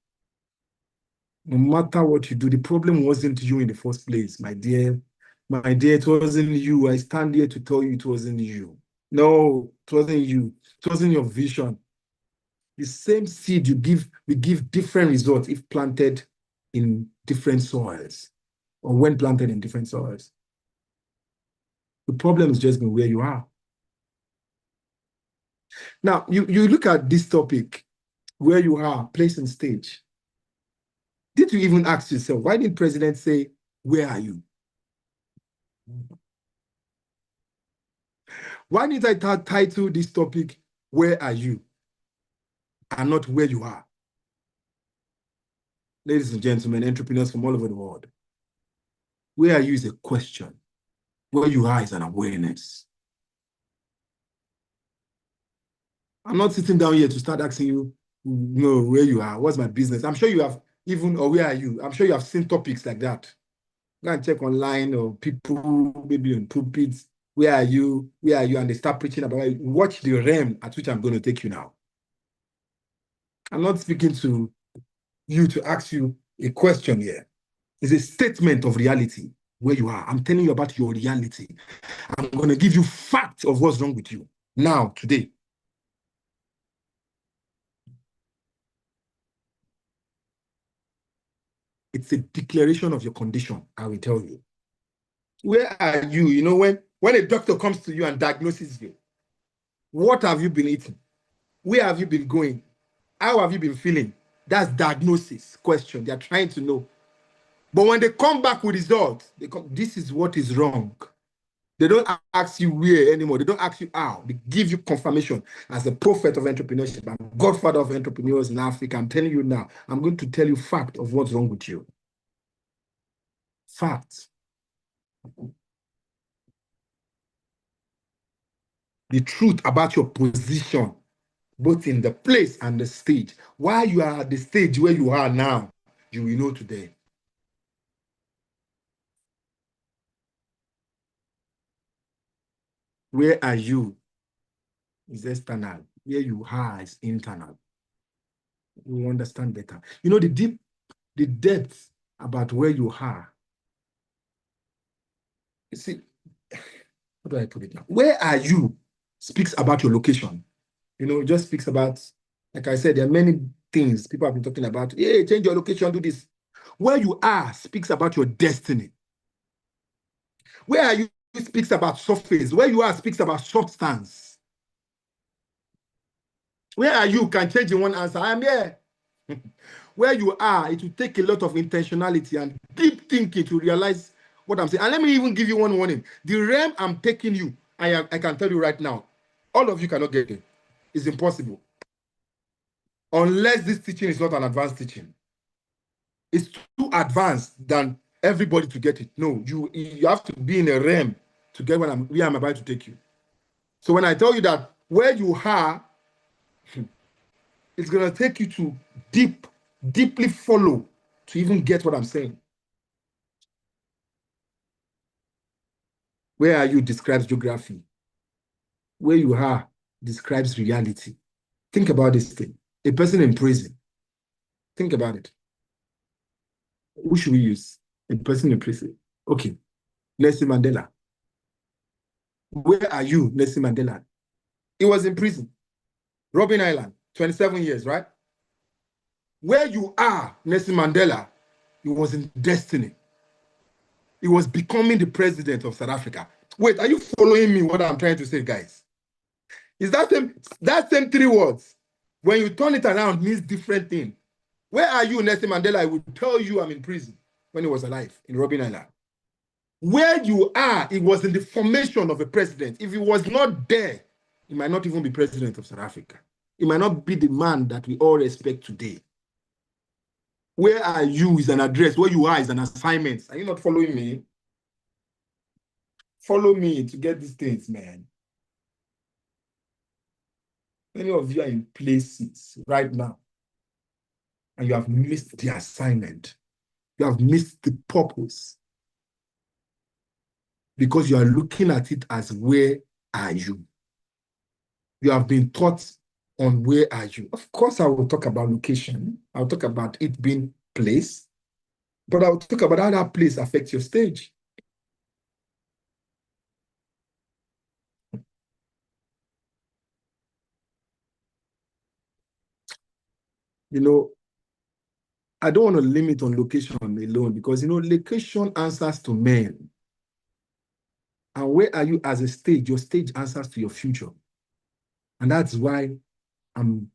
No matter what you do, the problem wasn't you in the first place, my dear. My dear, it wasn't you. I stand here to tell you it wasn't you. No, it wasn't you. It wasn't your vision. The same seed you give will give different results if planted in different soils or when planted in different soils. The problem is just been where you are. Now, you look at this topic, where you are, place and stage. Did you even ask yourself, why did the president say, where are you? Why did I title this topic, where are you? And not where you are? ladies and gentlemen, entrepreneurs from all over the world. Where are you is a question. Where you are is an awareness. I'm not sitting down here to start asking you, where you are, what's my business? I'm sure you have even, or where are you? I'm sure you have seen topics like that. Go and check online, or people maybe on pulpits. Where are you? Where are you? And they start preaching about it. Watch the realm at which I'm going to take you now. I'm not speaking to you to ask you a question here. It's a statement of reality where you are. I'm telling you about your reality. I'm going to give you facts of what's wrong with you now, today. It's a declaration of your condition, I will tell you. Where are you? You know, when a doctor comes to you and diagnoses you, what have you been eating? Where have you been going? How have you been feeling? That's diagnosis question. They're trying to know. But when they come back with results, this is what is wrong. They don't ask you where anymore. They don't ask you how. They give you confirmation. As a prophet of entrepreneurship, I'm godfather of entrepreneurs in Africa. I'm telling you now, I'm going to tell you fact of what's wrong with you. Facts. The truth about your position, both in the place and the stage. Why you are at the stage where you are now, you will know today. Where are you is external. Where you are is internal. You understand better. You know, the depth about where you are. You see, how do I put it now? Where are you speaks about your location. You know, it just speaks about, like I said, there are many things people have been talking about. Hey, change your location, do this. Where you are speaks about your destiny. Where are you speaks about surface. Where you are speaks about substance. Where are you can change in one answer. I am here. Where you are, it will take a lot of intentionality and deep thinking to realize what I'm saying. And let me even give you one warning. The realm I'm taking you, I can tell you right now, all of you cannot get it. It's impossible. Unless this teaching is not an advanced teaching. It's too advanced than everybody to get it. No, you have to be in a realm to get where I'm about to take you. So when I tell you that where you are, it's going to take you to deeply follow to even get what I'm saying. Where are you describes geography. Where you are describes reality. Think about this thing. A person in prison. Think about it. Who should we use? A person in prison. Okay. Nelson Mandela. Where are you, Nelson Mandela? He was in prison. Robben Island, 27 years, right? Where you are, Nelson Mandela, he was in destiny. He was becoming the president of South Africa. Wait, are you following me what I'm trying to say, guys? Is that same three words? When you turn it around, means different thing. Where are you, Nelson Mandela? I would tell you I'm in prison when he was alive in Robben Island. Where you are, it was in the formation of a president. If he was not there, he might not even be president of South Africa. He might not be the man that we all respect today. Where are you is an address. Where you are is an assignment. Are you not following me? Follow me to get these things, man. Many of you are in places right now, and you have missed the assignment. You have missed the purpose. Because you are looking at it as where are you? You have been taught on where are you. Of course, I will talk about location. I'll talk about it being place. But I'll talk about how that place affects your stage. You know, I don't want to limit on location alone because, you know, location answers to men. And where are you as a stage? Your stage answers to your future. And that's why I'm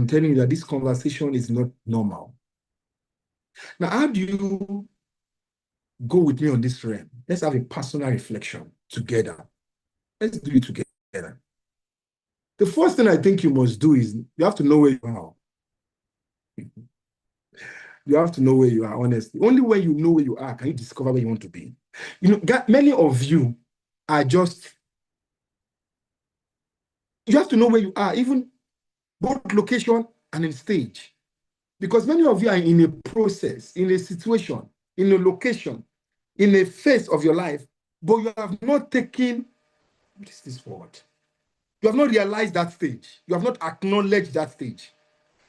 telling you that this conversation is not normal. Now, how do you go with me on this realm? Let's have a personal reflection together. Let's do it together. The first thing I think you must do is you have to know where you are. You have to know where you are, honestly. Only when you know where you are can you discover where you want to be. You know, many of you are just, you have to know where you are, even both location and in stage. Because many of you are in a process, in a situation, in a location, in a phase of your life, but you have not taken, what is this word? You have not realized that stage. You have not acknowledged that stage.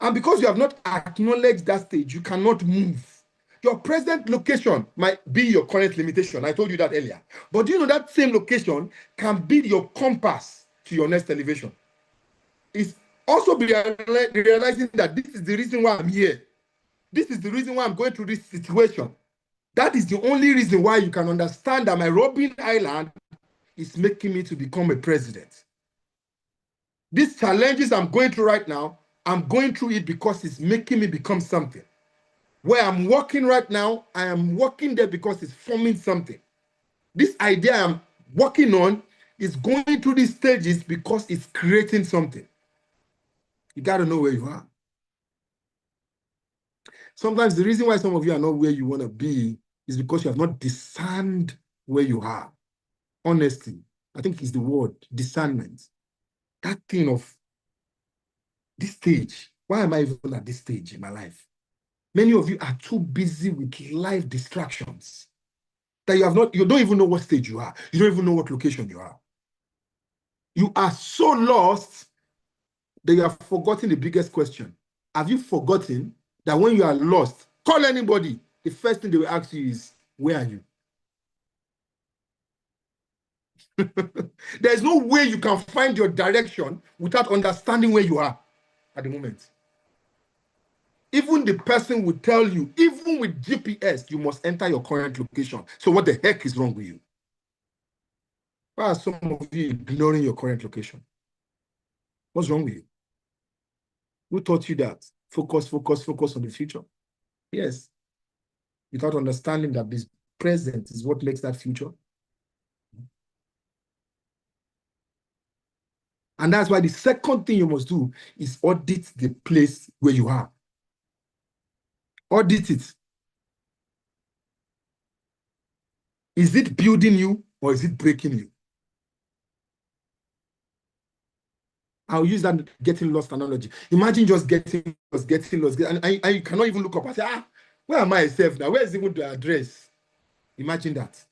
And because you have not acknowledged that stage, you cannot move. Your present location might be your current limitation. I told you that earlier. But do you know that same location can be your compass to your next elevation? It's also realizing that this is the reason why I'm here. This is the reason why I'm going through this situation. That is the only reason why you can understand that my Robben Island is making me to become a president. These challenges I'm going through right now, I'm going through it because it's making me become something. Where I'm working right now, I am working there because it's forming something. This idea I'm working on is going through these stages because it's creating something. You got to know where you are. Sometimes the reason why some of you are not where you want to be is because you have not discerned where you are. Honestly, I think it's the word, discernment. That thing of this stage. Why am I even at this stage in my life? Many of you are too busy with life distractions that you don't even know what stage you are. You don't even know what location you are. You are so lost that you have forgotten the biggest question. Have you forgotten that when you are lost, call anybody, the first thing they will ask you is, where are you? There's no way you can find your direction without understanding where you are at the moment. Even the person will tell you, even with GPS, you must enter your current location. So what the heck is wrong with you? Why are some of you ignoring your current location? What's wrong with you? Who taught you that? Focus on the future. Yes. Without understanding that this present is what makes that future. And that's why the second thing you must do is audit the place where you are. Audit it. Is it building you or is it breaking you? I'll use that getting lost analogy. Imagine just getting lost, and you cannot even look up and say, where am I safe now? Where is even the address? Imagine that.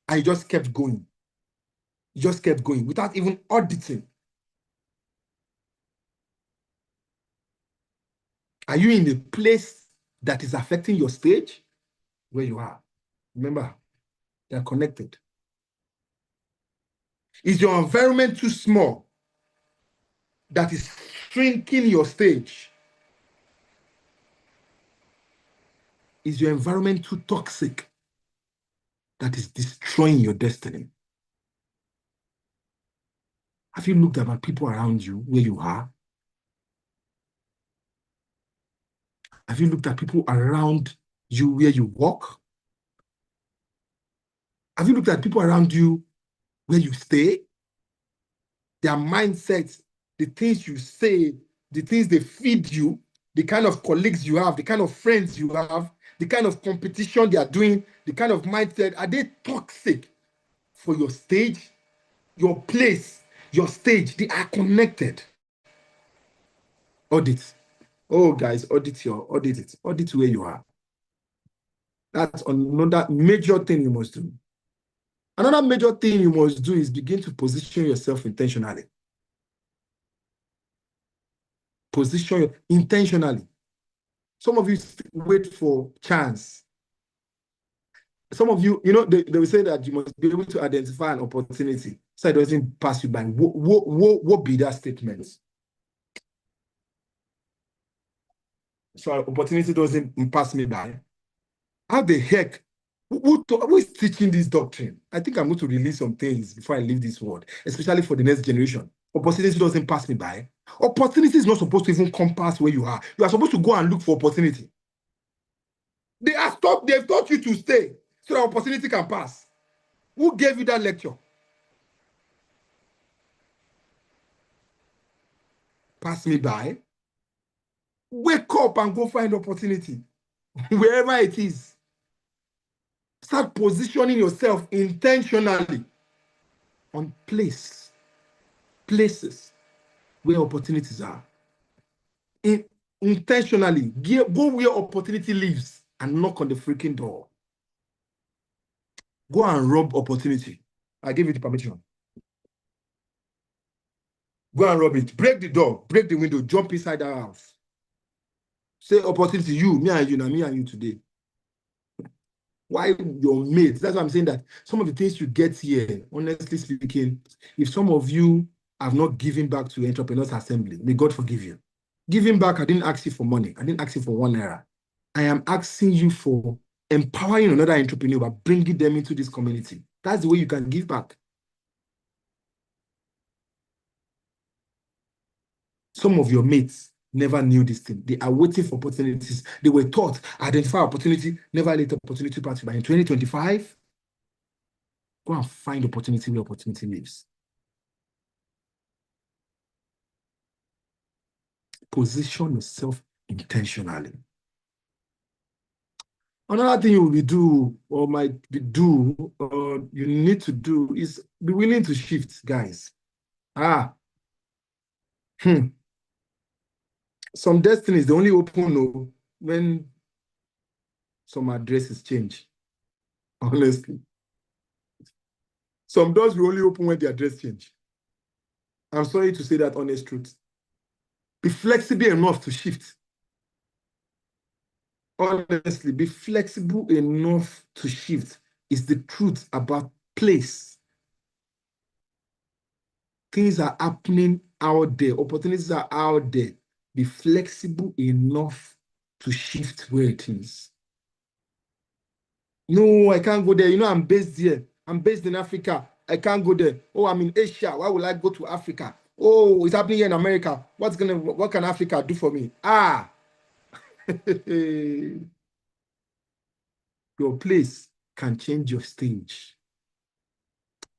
I just kept going. You just kept going without even auditing. Are you in a place that is affecting your stage? Where you are. Remember, they are connected. Is your environment too small that is shrinking your stage? Is your environment too toxic that is destroying your destiny? Have you looked at people around you where you are? Have you looked at people around you where you walk? Have you looked at people around you where you stay? Their mindsets, the things you say, the things they feed you, the kind of colleagues you have, the kind of friends you have, the kind of competition they are doing, the kind of mindset, are they toxic for your stage, your place, your stage? They are connected. Audit. Oh, guys, audit it. Audit where you are. That's another major thing you must do. Another major thing you must do is begin to position yourself intentionally. Position intentionally. Some of you wait for chance. Some of you, they will say that you must be able to identify an opportunity so it doesn't pass you by. What be that statement? So an opportunity doesn't pass me by. How the heck? Who is teaching this doctrine? I think I'm going to release some things before I leave this world, especially for the next generation. Opportunity doesn't pass me by. Opportunity is not supposed to even come past where you are. You are supposed to go and look for opportunity. They've taught you to stay so that opportunity can pass. Who gave you that lecture? Pass me by. Wake up and go find opportunity. wherever it is. Start positioning yourself intentionally on places where opportunities are. Intentionally, go where opportunity lives and knock on the freaking door. Go and rob opportunity. I give you the permission. Go and rob it. Break the door, break the window, jump inside that house. Say opportunity, you, me and you, now me and you today. Why your mates? That's why I'm saying that some of the things you get here, honestly speaking, if some of you have not given back to Entrepreneurs Assembly, may God forgive you. Giving back, I didn't ask you for money. I didn't ask you for ₦1. I am asking you for empowering another entrepreneur by bringing them into this community. That's the way you can give back. Some of your mates never knew this thing. They are waiting for opportunities. They were taught, identify opportunity, never let opportunity pass you by. In 2025, go and find opportunity where opportunity lives. Position yourself intentionally. Another thing you will do or might do or you need to do is be willing to shift, guys. Some destinies, they only open when some addresses change. Honestly. Some doors will only open when the address change. I'm sorry to say that honest truth. Be flexible enough to shift. Honestly, be flexible enough to shift is the truth about place. Things are happening out there. Opportunities are out there. Be flexible enough to shift where it is. No, I can't go there. You know, I'm based here. I'm based in Africa. I can't go there. Oh, I'm in Asia. Why would I go to Africa? Oh, it's happening here in America. What can Africa do for me? Your place can change your stage.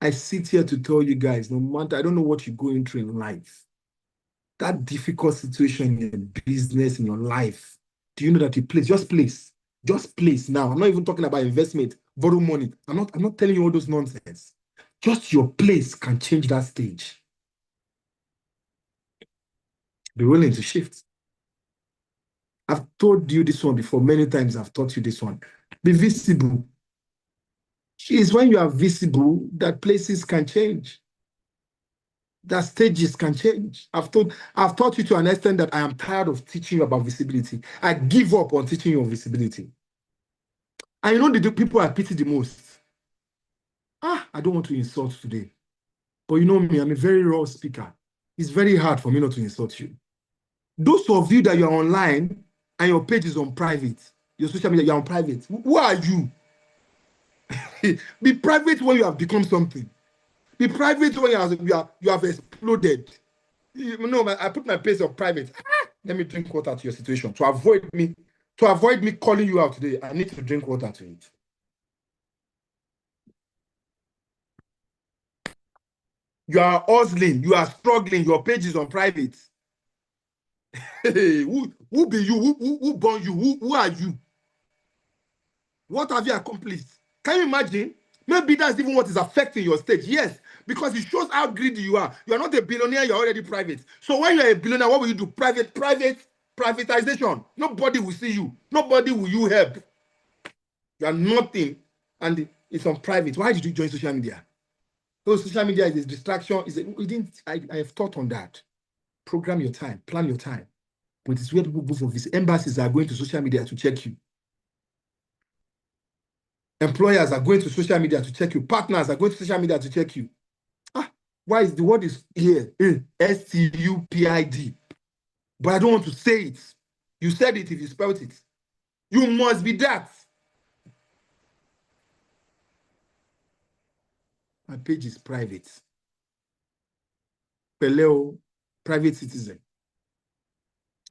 I sit here to tell you guys, no matter, I don't know what you're going through in life, that difficult situation in your business, in your life, do you know that you place, just place now. I'm not even talking about investment, borrow money. I'm not telling you all those nonsense. Just your place can change that stage. Be willing to shift. I've told you this one before. Many times I've taught you this one. Be visible. It's when you are visible that places can change. That stages can change. I've taught you to an extent that I am tired of teaching you about visibility. I give up on teaching you on visibility. And you know the people I pity the most. I don't want to insult today. But you know me, I'm a very raw speaker. It's very hard for me not to insult you. Those of you that you're online and your page is on private, your social media, you're on private. Who are you? Be private when you have become something. Be private when you have exploded. No, I put my place on private. Let me drink water to your situation. To avoid me calling you out today, I need to drink water to it. You are hustling, you are struggling, your page is on private. Hey, who be you? Who born you? Who are you? What have you accomplished? Can you imagine? Maybe that's even what is affecting your stage. Yes, because it shows how greedy you are. You are not a billionaire, you're already private. So when you're a billionaire, what will you do? Privatization. Nobody will see you. Nobody will you help. You are nothing. And it's on private. Why did you join social media? So social media is a distraction. I have thought on that. Program your time, plan your time. But it's where people go for this. Embassies are going to social media to check you. Employers are going to social media to check you. Partners are going to social media to check you. Why is the word is here? STUPID. But I don't want to say it. You said it if you spelled it. You must be that. My page is private. Peleo, private citizen.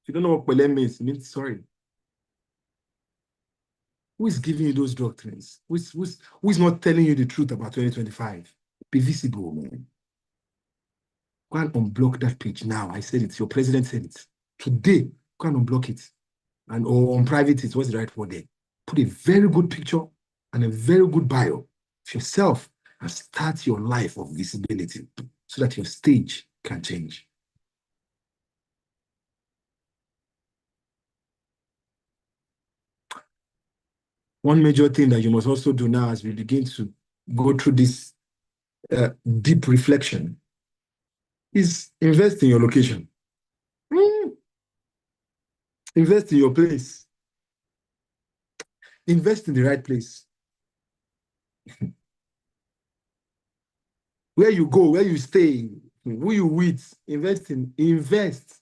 If you don't know what Pele means, it means sorry. Who is giving you those doctrines? Who is not telling you the truth about 2025? Be visible, man. Go and unblock that page now. I said it. Your president said it. Today, go and unblock it. and or on private, it what's the right word there? Put a very good picture and a very good bio of yourself and start your life of visibility so that your stage can change. One major thing that you must also do now as we begin to go through this deep reflection is invest in your location. Invest in your place. Invest in the right place. Where you go, where you stay, who you with, invest.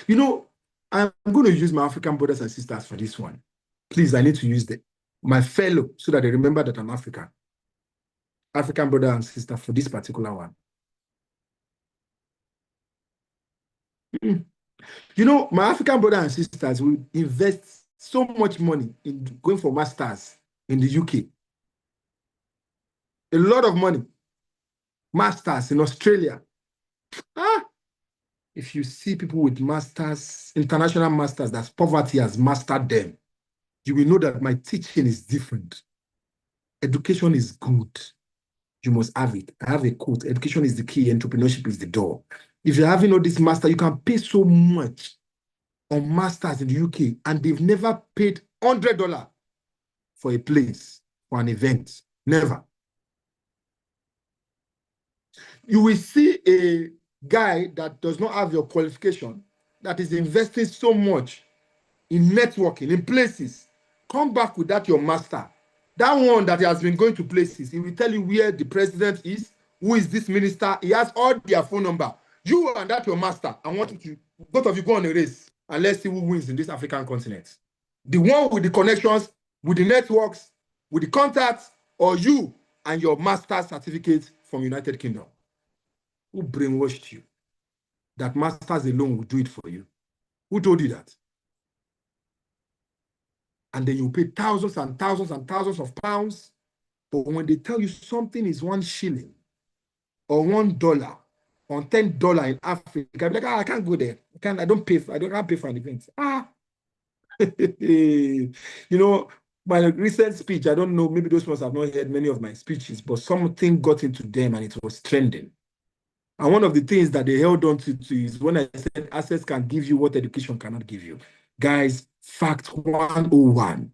You know, I'm going to use my African brothers and sisters for this one. Please, I need to use my fellow so that they remember that I'm African. African brother and sister for this particular one. You know, my African brother and sisters will invest so much money in going for masters in the UK. A lot of money. Masters in Australia. If you see people with masters, international masters, that's poverty has mastered them, you will know that my teaching is different. Education is good. You must have it. I have a quote. Education is the key. Entrepreneurship is the door. If you're having all this master, you can pay so much on masters in the UK, and they've never paid $100 for a place, for an event. Never. You will see a guy that does not have your qualification, that is investing so much in networking, in places. Come back with that, your master. That one that has been going to places, he will tell you where the president is, who is this minister. He has all their phone number. You and that your master, I want you to, both of you go on a race, and let's see who wins in this African continent. The one with the connections, with the networks, with the contacts, or you and your master's certificate from United Kingdom. Who brainwashed you? That masters alone will do it for you. Who told you that? And then you pay thousands and thousands and thousands of pounds. But when they tell you something is 1 shilling or $1 or $10 in Africa, I'm like, I can't go there. I can't pay for an event. You know, my recent speech, I don't know, maybe those ones have not heard many of my speeches, but something got into them and it was trending. And one of the things that they held on to is when I said access can give you what education cannot give you. Guys, fact 101.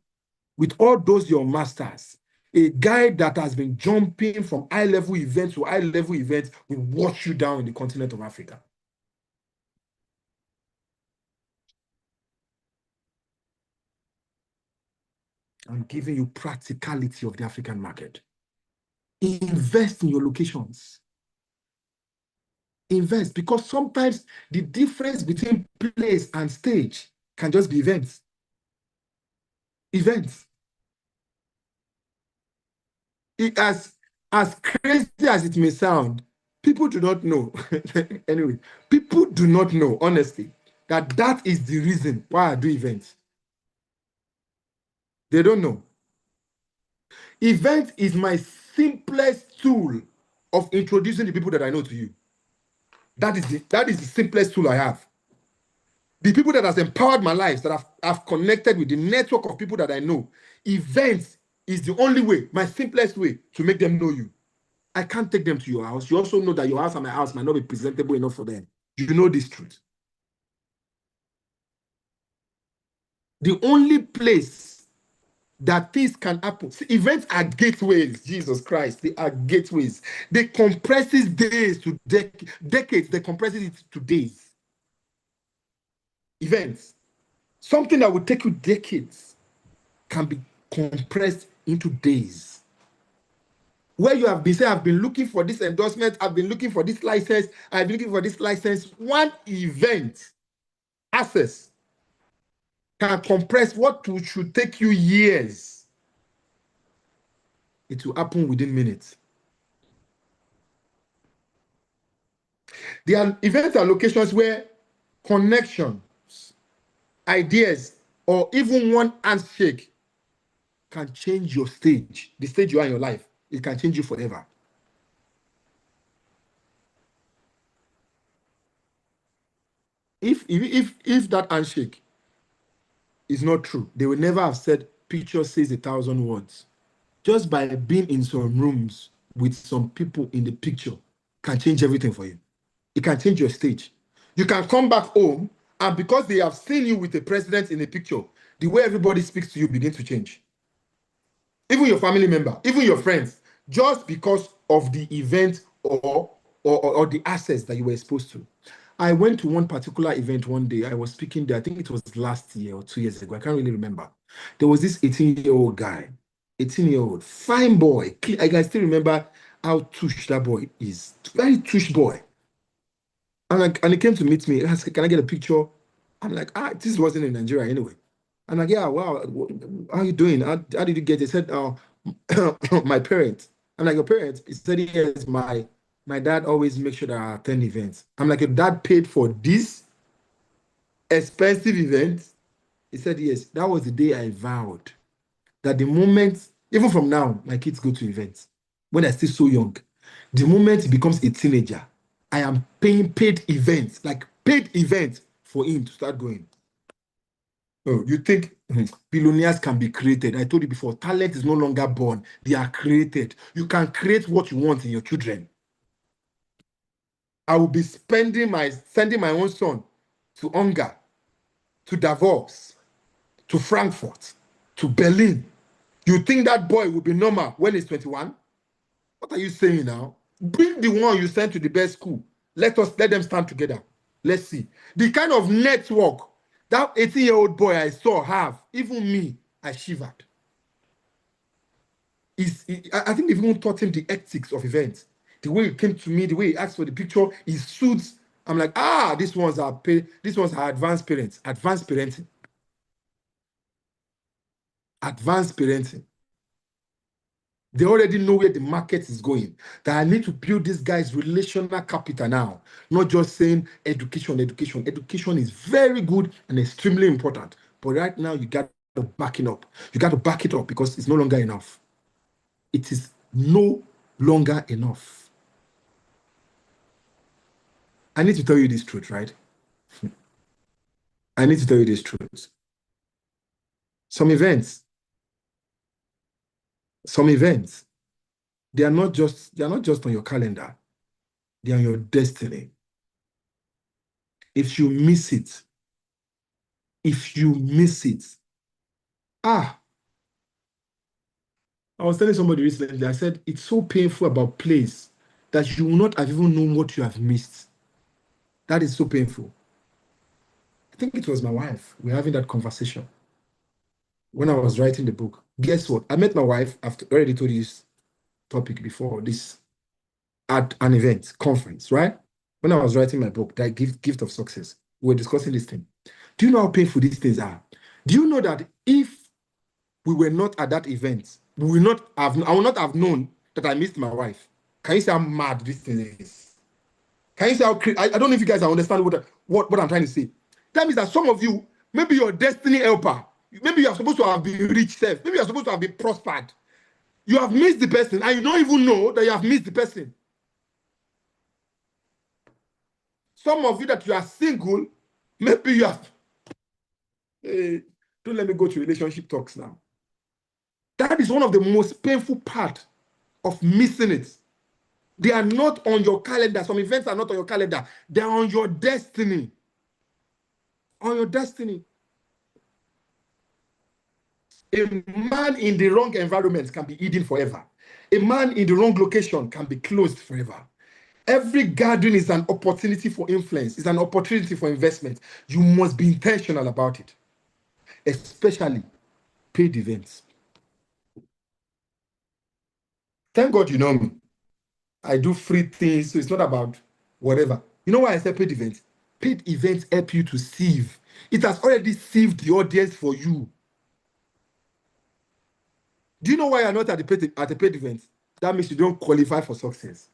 With all those your masters, a guy that has been jumping from high-level events to high-level events will wash you down in the continent of Africa. I'm giving you practicality of the African market. Invest in your locations. Invest, because sometimes the difference between place and stage can just be events. Events. As crazy as it may sound, people do not know. Anyway, people do not know, honestly, that is the reason why I do events. They don't know. Event is my simplest tool of introducing the people that I know to you. That is the simplest tool I have. The people that has empowered my life, that I've connected with, the network of people that I know. Events is the only way, my simplest way to make them know you. I can't take them to your house. You also know that your house and my house might not be presentable enough for them. You know this truth. The only place that things can happen. See, events are gateways, Jesus Christ. They are gateways. They compresses days to decades. They compresses it to days. Events. Something that would take you decades can be compressed into days. Where you have been saying, I've been looking for this endorsement, I've been looking for this license, I've been looking for this license. One event, access, can compress what should take you years. It will happen within minutes. There are events and locations where connections, ideas, or even one handshake can change your stage, the stage you are in your life. It can change you forever. If that handshake is not true. They would never have said picture says 1,000 words. Just by being in some rooms with some people in the picture can change everything for you. It can change your stage. You can come back home, and because they have seen you with the president in a picture, the way everybody speaks to you begins to change. Even your family member, even your friends, just because of the event or the access that you were exposed to. I went to one particular event one day. I was speaking there. I think it was last year or 2 years ago. I can't really remember. There was this 18-year-old guy, 18-year-old, fine boy. I can still remember how tush that boy is. Very tush boy. And he came to meet me. I said, can I get a picture? I'm like, this wasn't in Nigeria anyway. I'm like, yeah, wow, how are you doing? How did you get it? He said, my parents. I'm like, your parents? He said, yes, my dad always makes sure that I attend events. I'm like, your dad paid for this expensive event? He said, yes. That was the day I vowed that the moment, even from now, my kids go to events, when they're still so young, the moment he becomes a teenager, I am paying paid events, like paid events for him to start going. Oh, you think billionaires can be created? I told you before, talent is no longer born. They are created. You can create what you want in your children. I will be sending my own son to Ungar, to Davos, to Frankfurt, to Berlin. You think that boy will be normal when he's 21? What are you saying now? Bring the one you sent to the best school. Let them stand together. Let's see. The kind of network that 18-year-old boy I saw have, even me, I shivered. I think they've even taught him the ethics of events. The way he came to me, the way he asked for the picture, his suits. I'm like, these ones are advanced parents. Advanced parenting. Advanced parenting. They already know where the market is going. That I need to build this guy's relational capital now. Not just saying education. Education is very good and extremely important. But right now, you got to back it up. You got to back it up because it's no longer enough. It is no longer enough. I need to tell you this truth, right? I need to tell you this truth. Some events, they are not just on your calendar. They are on your destiny. If you miss it, I was telling somebody recently, I said, it's so painful about place that you will not have even known what you have missed. That is so painful. I think it was my wife. We were having that conversation when I was writing the book. Guess what? I met my wife, I've already told you this topic before, this at an event, conference, right? When I was writing my book, that gift of success, we were discussing this thing. Do you know how painful these things are? Do you know that if we were not at that event, I would not have known that I missed my wife? Can you see how mad this thing is? Can you see how I don't know if you guys understand what I'm trying to say. That means that some of you, maybe your destiny helper, maybe you are supposed to have been rich self, maybe you are supposed to have been prospered. You have missed the person and you don't even know that you have missed the person. Some of you that you are single, maybe you have. Hey, don't let me go to relationship talks now. That is one of the most painful parts of missing it. They are not on your calendar. Some events are not on your calendar. They are on your destiny. On your destiny. A man in the wrong environment can be hidden forever. A man in the wrong location can be closed forever. Every gathering is an opportunity for influence. It's an opportunity for investment. You must be intentional about it. Especially paid events. Thank God you know me. I do free things, so it's not about whatever. You know why I say paid events? Paid events help you to sieve. It has already sieved the audience for you. Do you know why you're not at a paid event? That means you don't qualify for success.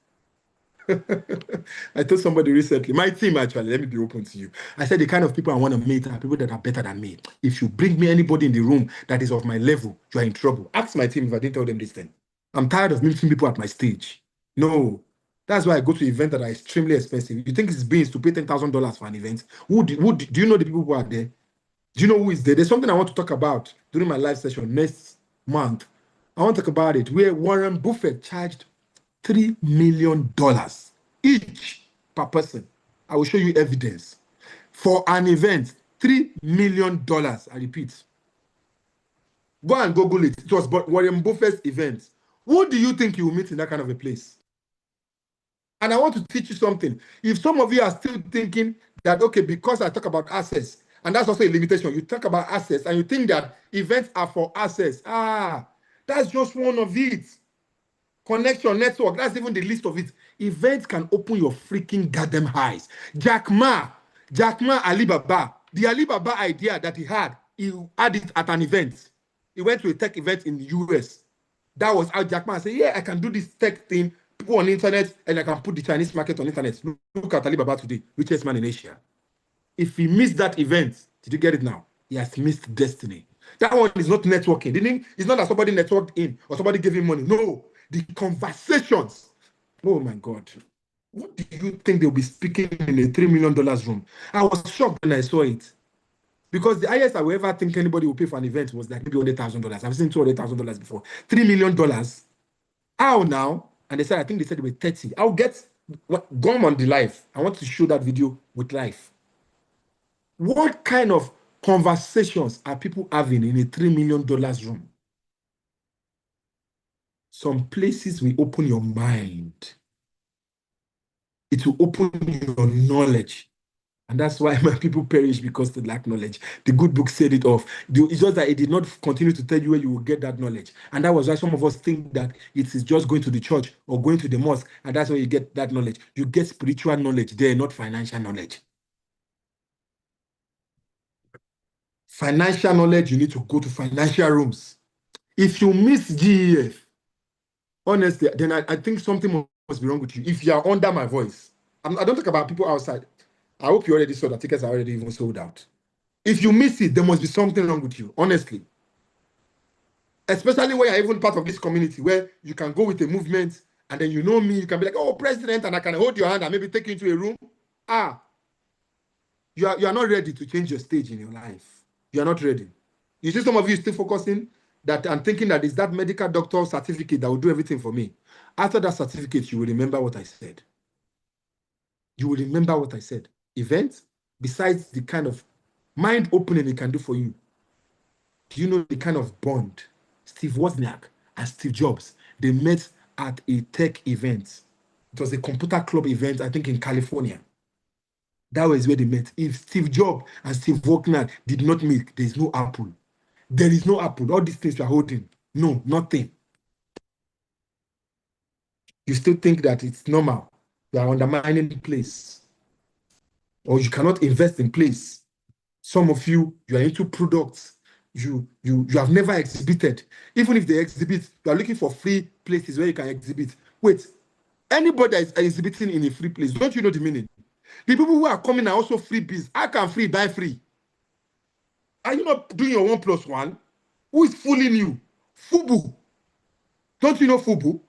I told somebody recently, my team actually, let me be open to you. I said the kind of people I want to meet are people that are better than me. If you bring me anybody in the room that is of my level, you are in trouble. Ask my team if I didn't tell them this thing. I'm tired of meeting people at my stage. No. That's why I go to events that are extremely expensive. You think it's beans to pay $10,000 for an event? Do you know the people who are there? Do you know who is there? There's something I want to talk about during my live session next month. I want to talk about it, where Warren Buffett charged $3 million each per person. I will show you evidence for an event. $3 million. I repeat. Go and Google it. It was Warren Buffett's event. Who do you think you will meet in that kind of a place? And I want to teach you something. If some of you are still thinking that, okay, because I talk about access, and that's also a limitation, you talk about access and you think that events are for access. That's just one of it. Connection, network, that's even the list of it. Events can open your freaking goddamn eyes. Jack Ma Alibaba, the Alibaba idea that he had it at an event. He went to a tech event in the US. That was how Jack Ma said, yeah, I can do this tech thing, people on the internet, and I can put the Chinese market on the internet. Look at Alibaba today, richest man in Asia. If he missed that event, did you get it now? He has missed destiny. That one is not networking. It's not that somebody networked in or somebody gave him money. No, the conversations. Oh my God. What do you think they'll be speaking in a $3 million room? I was shocked when I saw it. Because the highest I would ever think anybody will pay for an event was like maybe $100,000. I've seen $200,000 before. $3 million. How now? And they said, I think they said it was 30. I'll get gone on the live. I want to show that video with live. What kind of conversations are people having in a $3 million room? Some places will open your mind. It will open your knowledge. And that's why my people perish because they lack knowledge. The good book said it off. It's just that it did not continue to tell you where you will get that knowledge. And that was why some of us think that it is just going to the church or going to the mosque, and that's where you get that knowledge. You get spiritual knowledge there, not financial knowledge. Financial knowledge, you need to go to financial rooms. If you miss GEF, honestly, then I think something must be wrong with you. If you are under my voice, I don't talk about people outside. I hope you already saw that tickets are already even sold out. If you miss it, there must be something wrong with you, honestly. Especially when you're even part of this community where you can go with a movement and then you know me, you can be like, oh, president, and I can hold your hand and maybe take you into a room. You are not ready to change your stage in your life. You are not ready. You see some of you still focusing that and thinking that it's that medical doctor certificate that will do everything for me. After that certificate, you will remember what I said. You will remember what I said. Event, besides the kind of mind opening it can do for you, do you know the kind of bond Steve Wozniak and Steve Jobs, they met at a tech event? It was a computer club event, I think in California. That was where they met. If Steve Jobs and Steve Wozniak did not meet, there is no Apple. There is no Apple. All these things you are holding, no, nothing. You still think that it's normal. You are undermining the place. Or you cannot invest in place. Some of you are into products. You have never exhibited. Even if they exhibit, you are looking for free places where you can exhibit. Wait, anybody that is exhibiting in a free place, don't you know the meaning? The people who are coming are also freebies. How can free buy free? Are you not doing your 1+1? Who is fooling you? Fubu. Don't you know Fubu?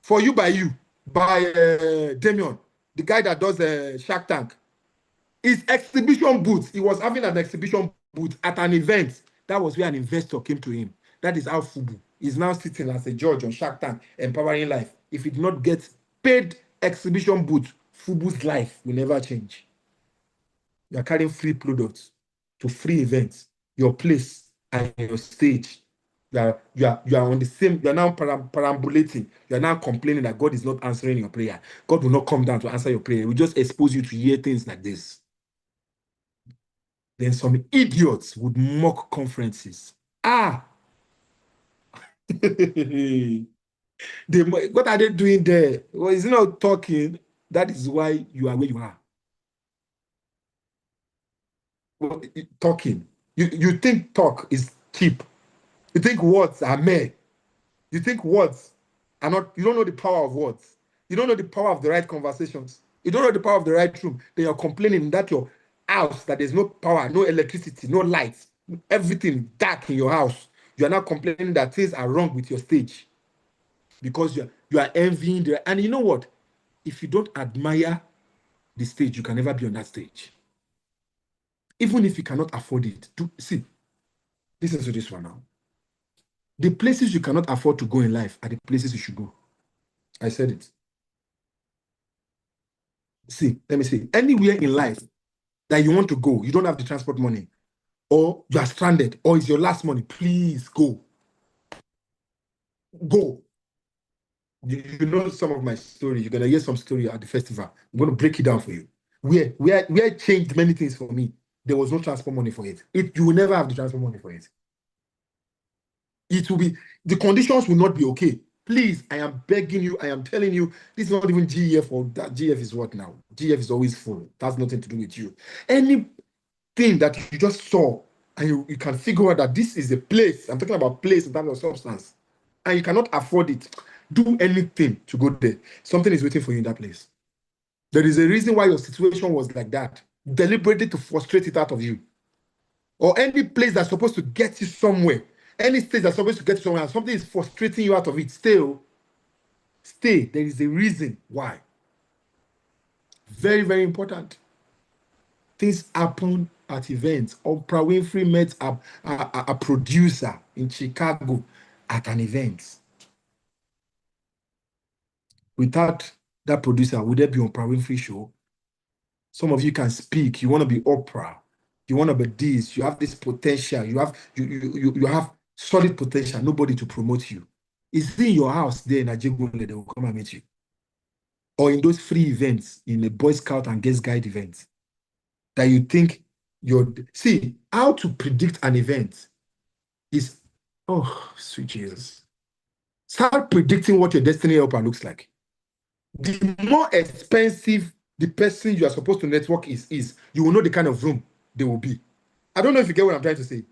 For you by you, by Damian, the guy that does Shark Tank. His exhibition booth, he was having an exhibition booth at an event. That was where an investor came to him. That is how Fubu is now sitting as a judge on Shark Tank, empowering life. If he did not get paid exhibition booth, Fubu's life will never change. You are carrying free products to free events, your place and your stage. You are on the same, you are now perambulating. You are now complaining that God is not answering your prayer. God will not come down to answer your prayer. He will just expose you to hear things like this. Then some idiots would mock conferences. What are they doing there? Well, it's not talking. That is why you are where you are. Well, talking. You think talk is cheap. You think words are mere. You think words are not, you don't know the power of words. You don't know the power of the right conversations. You don't know the power of the right room. Then you're complaining that your house, that there's no power, no electricity, no lights, everything dark in your house. You are now complaining that things are wrong with your stage because you are envying the, and you know what? If you don't admire the stage, you can never be on that stage. Even if you cannot afford it, see, listen to this one now. The places you cannot afford to go in life are the places you should go. I said it. See, let me see. Anywhere in life that you want to go, you don't have the transport money, or you are stranded, or it's your last money, please go. Go. You know some of my story. You're going to hear some story at the festival. I'm going to break it down for you. Where changed many things for me. There was no transport money for it. You will never have the transport money for it. It will be, the conditions will not be okay. Please, I am begging you, I am telling you, this is not even GF, or that GF is what now? GF is always full. It has nothing to do with you. Anything that you just saw and you can figure out that this is a place, I'm talking about place in terms of substance, and you cannot afford it, do anything to go there. Something is waiting for you in that place. There is a reason why your situation was like that, deliberately to frustrate it out of you. Or any place that's supposed to get you somewhere. Any stage that's supposed to get you somewhere, and something is frustrating you out of it. Stay. There is a reason why. Very, very important. Things happen at events. Oprah Winfrey met a producer in Chicago at an event. Without that producer, would there be Oprah Winfrey show? Some of you can speak. You want to be Oprah. You want to be this. You have this potential. You have solid potential. Nobody to promote you. It's in your house there in Ajegunle, they will come and meet you. Or in those free events, in a Boy Scout and Guest Guide event, that you think see, how to predict an event is, oh, sweet Jesus. Start predicting what your destiny helper looks like. The more expensive the person you are supposed to network is, you will know the kind of room they will be. I don't know if you get what I'm trying to say.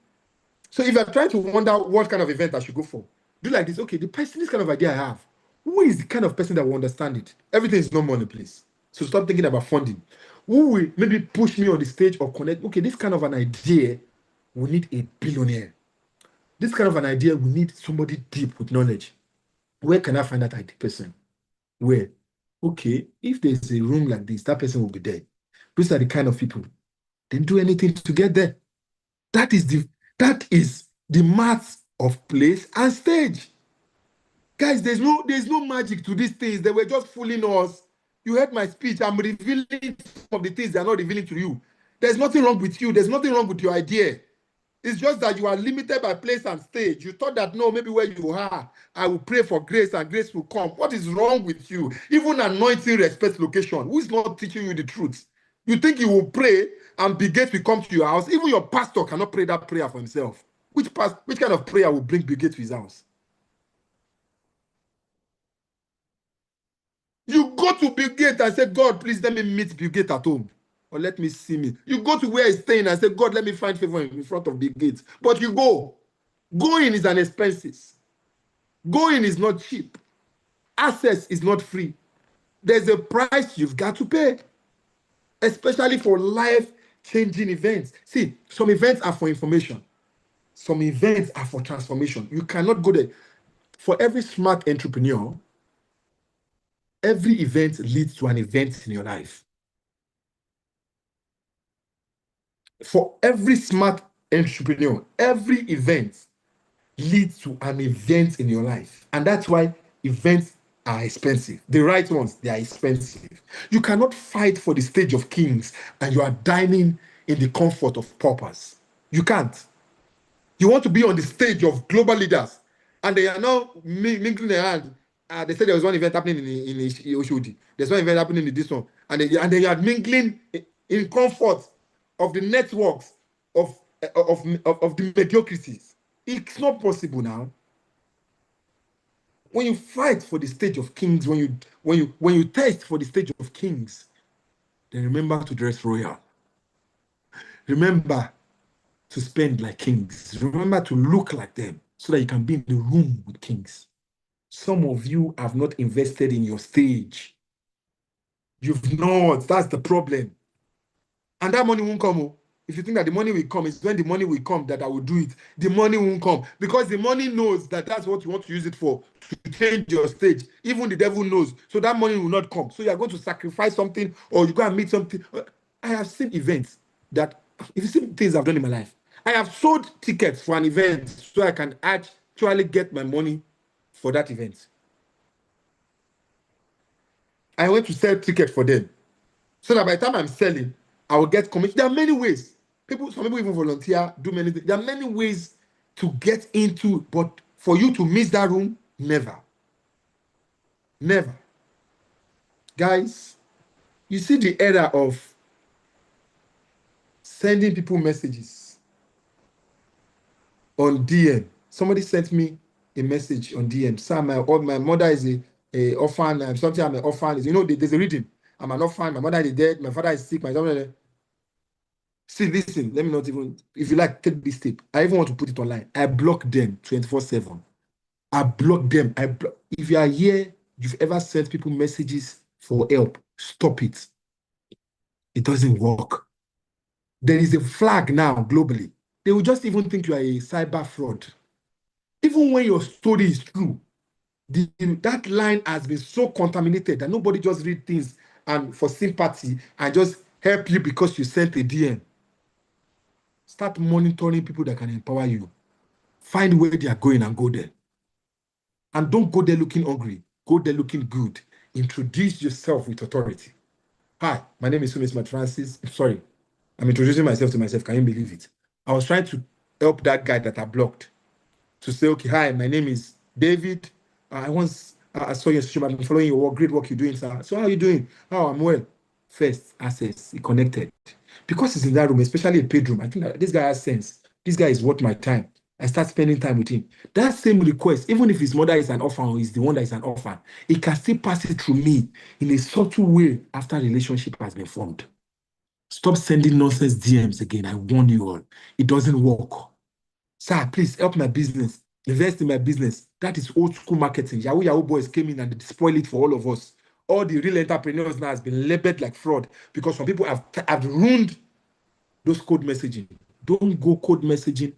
So if you're trying to wonder what kind of event I should go for, do like this. Okay, this kind of idea I have, who is the kind of person that will understand it? Everything is no money, please. So stop thinking about funding. Who will maybe push me on the stage or connect? Okay, this kind of an idea, we need a billionaire. This kind of an idea, we need somebody deep with knowledge. Where can I find that idea person? Where? Okay, if there's a room like this, that person will be there. Those are the kind of people. Then do anything to get there. That is the math of place and stage. Guys, there's no magic to these things. They were just fooling us. You heard my speech. I'm revealing some of the things they are not revealing to you. There's nothing wrong with you. There's nothing wrong with your idea. It's just that you are limited by place and stage. You thought that, no, maybe where you are, I will pray for grace and grace will come. What is wrong with you? Even anointing respects location. Who is not teaching you the truth? You think you will pray and Bill Gates will come to your house? Even your pastor cannot pray that prayer for himself. Which kind of prayer will bring Bill Gates to his house? You go to Bill Gates and say, God, please let me meet Bill Gates at home. Or let me see me. You go to where he's staying and say, God, let me find favor in front of Bill Gates. But you go. Going is an expense. Going is not cheap. Access is not free. There's a price you've got to pay. Especially for life-changing events. See, some events are for information. Some events are for transformation. You cannot go there. For every smart entrepreneur, every event leads to an event in your life. For every smart entrepreneur, every event leads to an event in your life. And that's why events are expensive. The right ones, they are expensive. You cannot fight for the stage of kings and you are dining in the comfort of paupers. You can't. You want to be on the stage of global leaders and they are now mingling their hands. They said there was one event happening in Oshodi. There's one event happening in this one. And they are mingling in comfort of the networks of the mediocrities. It's not possible now. When you fight for the stage of kings, when you test for the stage of kings, then remember to dress royal. Remember to spend like kings. Remember to look like them so that you can be in the room with kings. Some of you have not invested in your stage. You've not. That's the problem. And that money won't come. If you think that the money will come, it's when the money will come that I will do it. The money won't come because the money knows that that's what you want to use it for, to change your stage. Even the devil knows. So that money will not come. So you are going to sacrifice something or you go and meet something. I have seen events that if you see things I've done in my life, I have sold tickets for an event so I can actually get my money for that event. I went to sell tickets for them. So that by the time I'm selling, I will get commission. There are many ways. Some people even volunteer, do many things. There are many ways to get into, but for you to miss that room, never. Never. Guys, you see the era of sending people messages on DM. Somebody sent me a message on DM. Sir, my mother is a orphan. Something I'm an orphan. You know, there's a reading. I'm an orphan. My mother is dead. My father is sick. My daughter. See, listen. Let me not even. If you like, take this tip. I even want to put it online. I block them 24/7. I block them. If you are here, you've ever sent people messages for help. Stop it. It doesn't work. There is a flag now globally. They will just even think you are a cyber fraud. Even when your story is true, that line has been so contaminated that nobody just read things and for sympathy and just help you because you sent a DM. Start monitoring people that can empower you. Find where they are going and go there. And don't go there looking hungry. Go there looking good. Introduce yourself with authority. Hi, my name is Sumis Francis. Sorry, I'm introducing myself to myself. Can you believe it? I was trying to help that guy that I blocked to say, okay, hi, my name is David. I saw your stream. I've been following your work. Great work you're doing, sir. So how are you doing? Oh, I'm well. First, access, he connected. Because he's in that room, especially a paid room, I think that this guy has sense. This guy is worth my time. I start spending time with him. That same request, even if his mother is an orphan or is the one that is an orphan, it can still pass it through me in a subtle way after relationship has been formed. Stop sending nonsense DMs again. I warn you all. It doesn't work. Sir, please help my business. Invest in my business. That is old school marketing. Yahoo boys came in and they spoiled it for all of us. All the real entrepreneurs now has been labeled like fraud because some people have ruined those code messaging. Don't go code messaging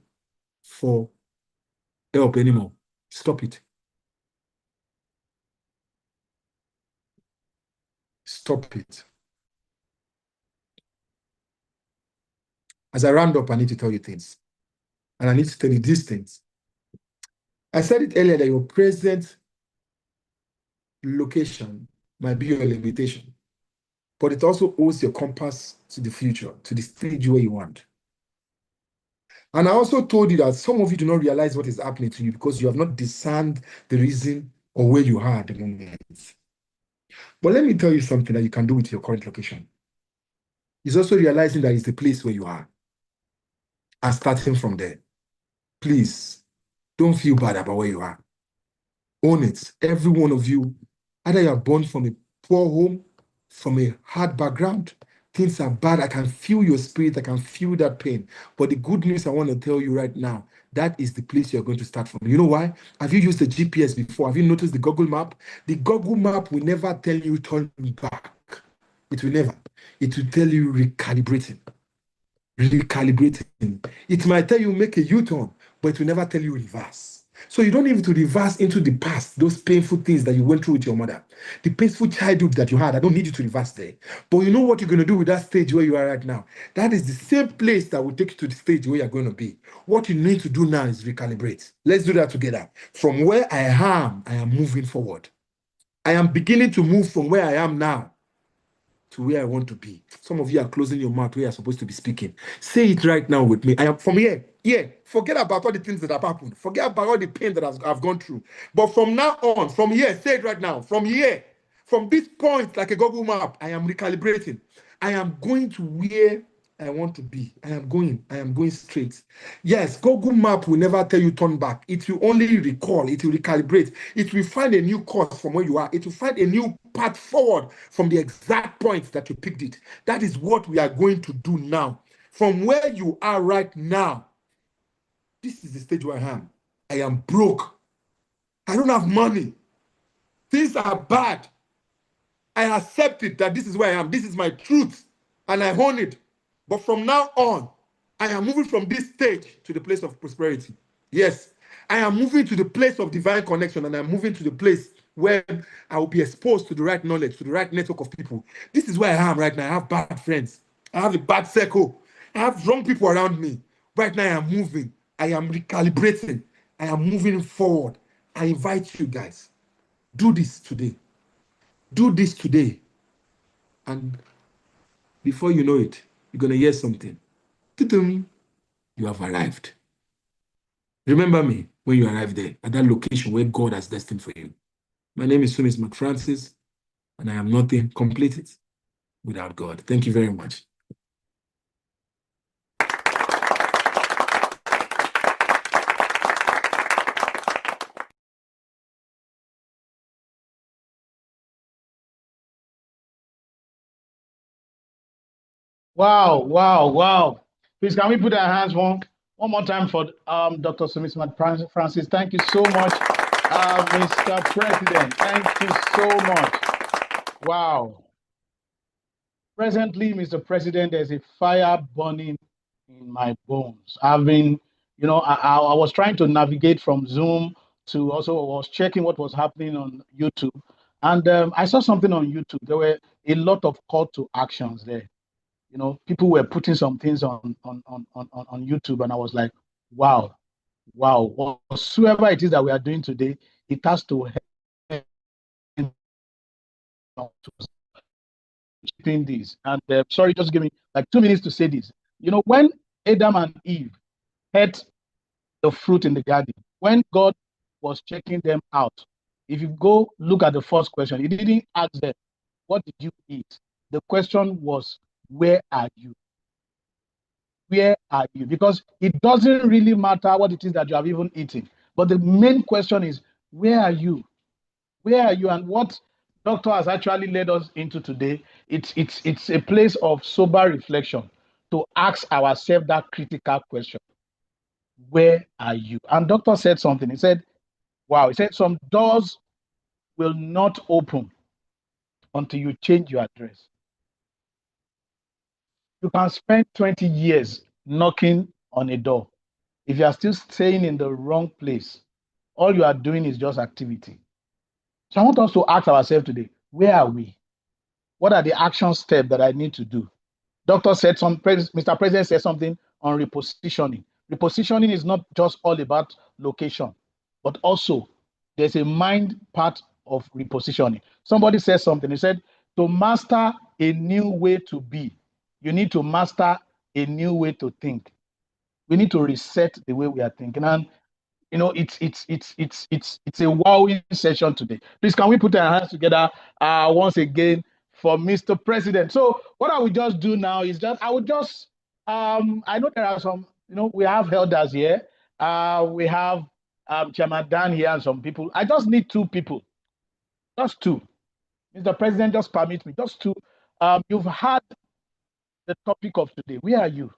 for help anymore. Stop it. Stop it. As I round up, I need to tell you things. And I need to tell you these things. I said it earlier that your present location might be your limitation, but it also holds your compass to the future, to the stage where you want. And I also told you that some of you do not realize what is happening to you because you have not discerned the reason or where you are at the moment. But let me tell you something that you can do with your current location. It's also realizing that it's the place where you are and starting from there. Please, don't feel bad about where you are. Own it. Every one of you, either you are born from a poor home, from a hard background, things are bad. I can feel your spirit. I can feel that pain. But the good news I want to tell you right now, that is the place you're going to start from. You know why? Have you used the GPS before? Have you noticed the Google map? The Google map will never tell you turn back. It will never. It will tell you recalibrating. Recalibrating. It might tell you make a U-turn, but it will never tell you reverse. So you don't need to reverse into the past, those painful things that you went through with your mother, the painful childhood that you had. I don't need you to reverse there. But you know what you're going to do with that stage where you are right now? That is the same place that will take you to the stage where you're going to be. What you need to do now is recalibrate. Let's do that together. From where I am moving forward. I am beginning to move from where I am now to where I want to be. Some of you are closing your mouth where you're supposed to be speaking. Say it right now with me. I am from here. Yeah, forget about all the things that have happened. Forget about all the pain that I've gone through. But from now on, from here, say it right now. From here, from this point, like a Google map, I am recalibrating. I am going to where I want to be. I am going straight. Yes, Google map will never tell you turn back. It will only recall. It will recalibrate. It will find a new course from where you are. It will find a new path forward from the exact point that you picked it. That is what we are going to do now. From where you are right now, this is the stage where I am. I am broke. I don't have money. Things are bad. I accept it that this is where I am. This is my truth. And I own it. But from now on, I am moving from this stage to the place of prosperity. Yes, I am moving to the place of divine connection, and I'm moving to the place where I will be exposed to the right knowledge, to the right network of people. This is where I am right now. I have bad friends. I have a bad circle. I have wrong people around me. Right now, I am moving. I am recalibrating. I am moving forward. I invite you guys, do this today. Do this today. And before you know it, you're going to hear something. Tu-tum, you have arrived. Remember me when you arrive there at that location where God has destined for you. My name is Sumis McFrancis, and I am nothing completed without God. Thank you very much. Wow, wow, wow. Please, can we put our hands one more time for Dr. Sumis McFrancis? Thank you so much, Mr. President. Thank you so much. Wow. Presently, Mr. President, there's a fire burning in my bones. I've been, I was trying to navigate from Zoom to also was checking what was happening on YouTube. And I saw something on YouTube. There were a lot of call to actions there. People were putting some things on YouTube, and I was like, wow, whatsoever it is that we are doing today, it has to help keeping this. And sorry, just give me like 2 minutes to say this. When Adam and Eve had the fruit in the garden, when God was checking them out, if you go look at the first question, he didn't ask them, what did you eat? The question was, where are you? Where are you? Because it doesn't really matter what it is that you have even eaten. But the main question is, where are you? Where are you? And what Doctor has actually led us into today, it's a place of sober reflection to ask ourselves that critical question. Where are you? And Doctor said something. He said, wow, he said some doors will not open until you change your address. You can spend 20 years knocking on a door. If you are still staying in the wrong place, all you are doing is just activity. So I want us to ask ourselves today, where are we? What are the action steps that I need to do? Doctor said Mr. President said something on repositioning. Repositioning is not just all about location, but also there's a mind part of repositioning. Somebody said something. He said, to master a new way to be, you need to master a new way to think. We need to reset the way we are thinking. And it's a wowing session today. Please, can we put our hands together once again for Mr. President? So what I will just do now is I know there are some, we have elders here. We have Chairman Dan here and some people. I just need 2 people, just 2. Mr. President, just permit me, just 2. You've had the topic of today. Where are you?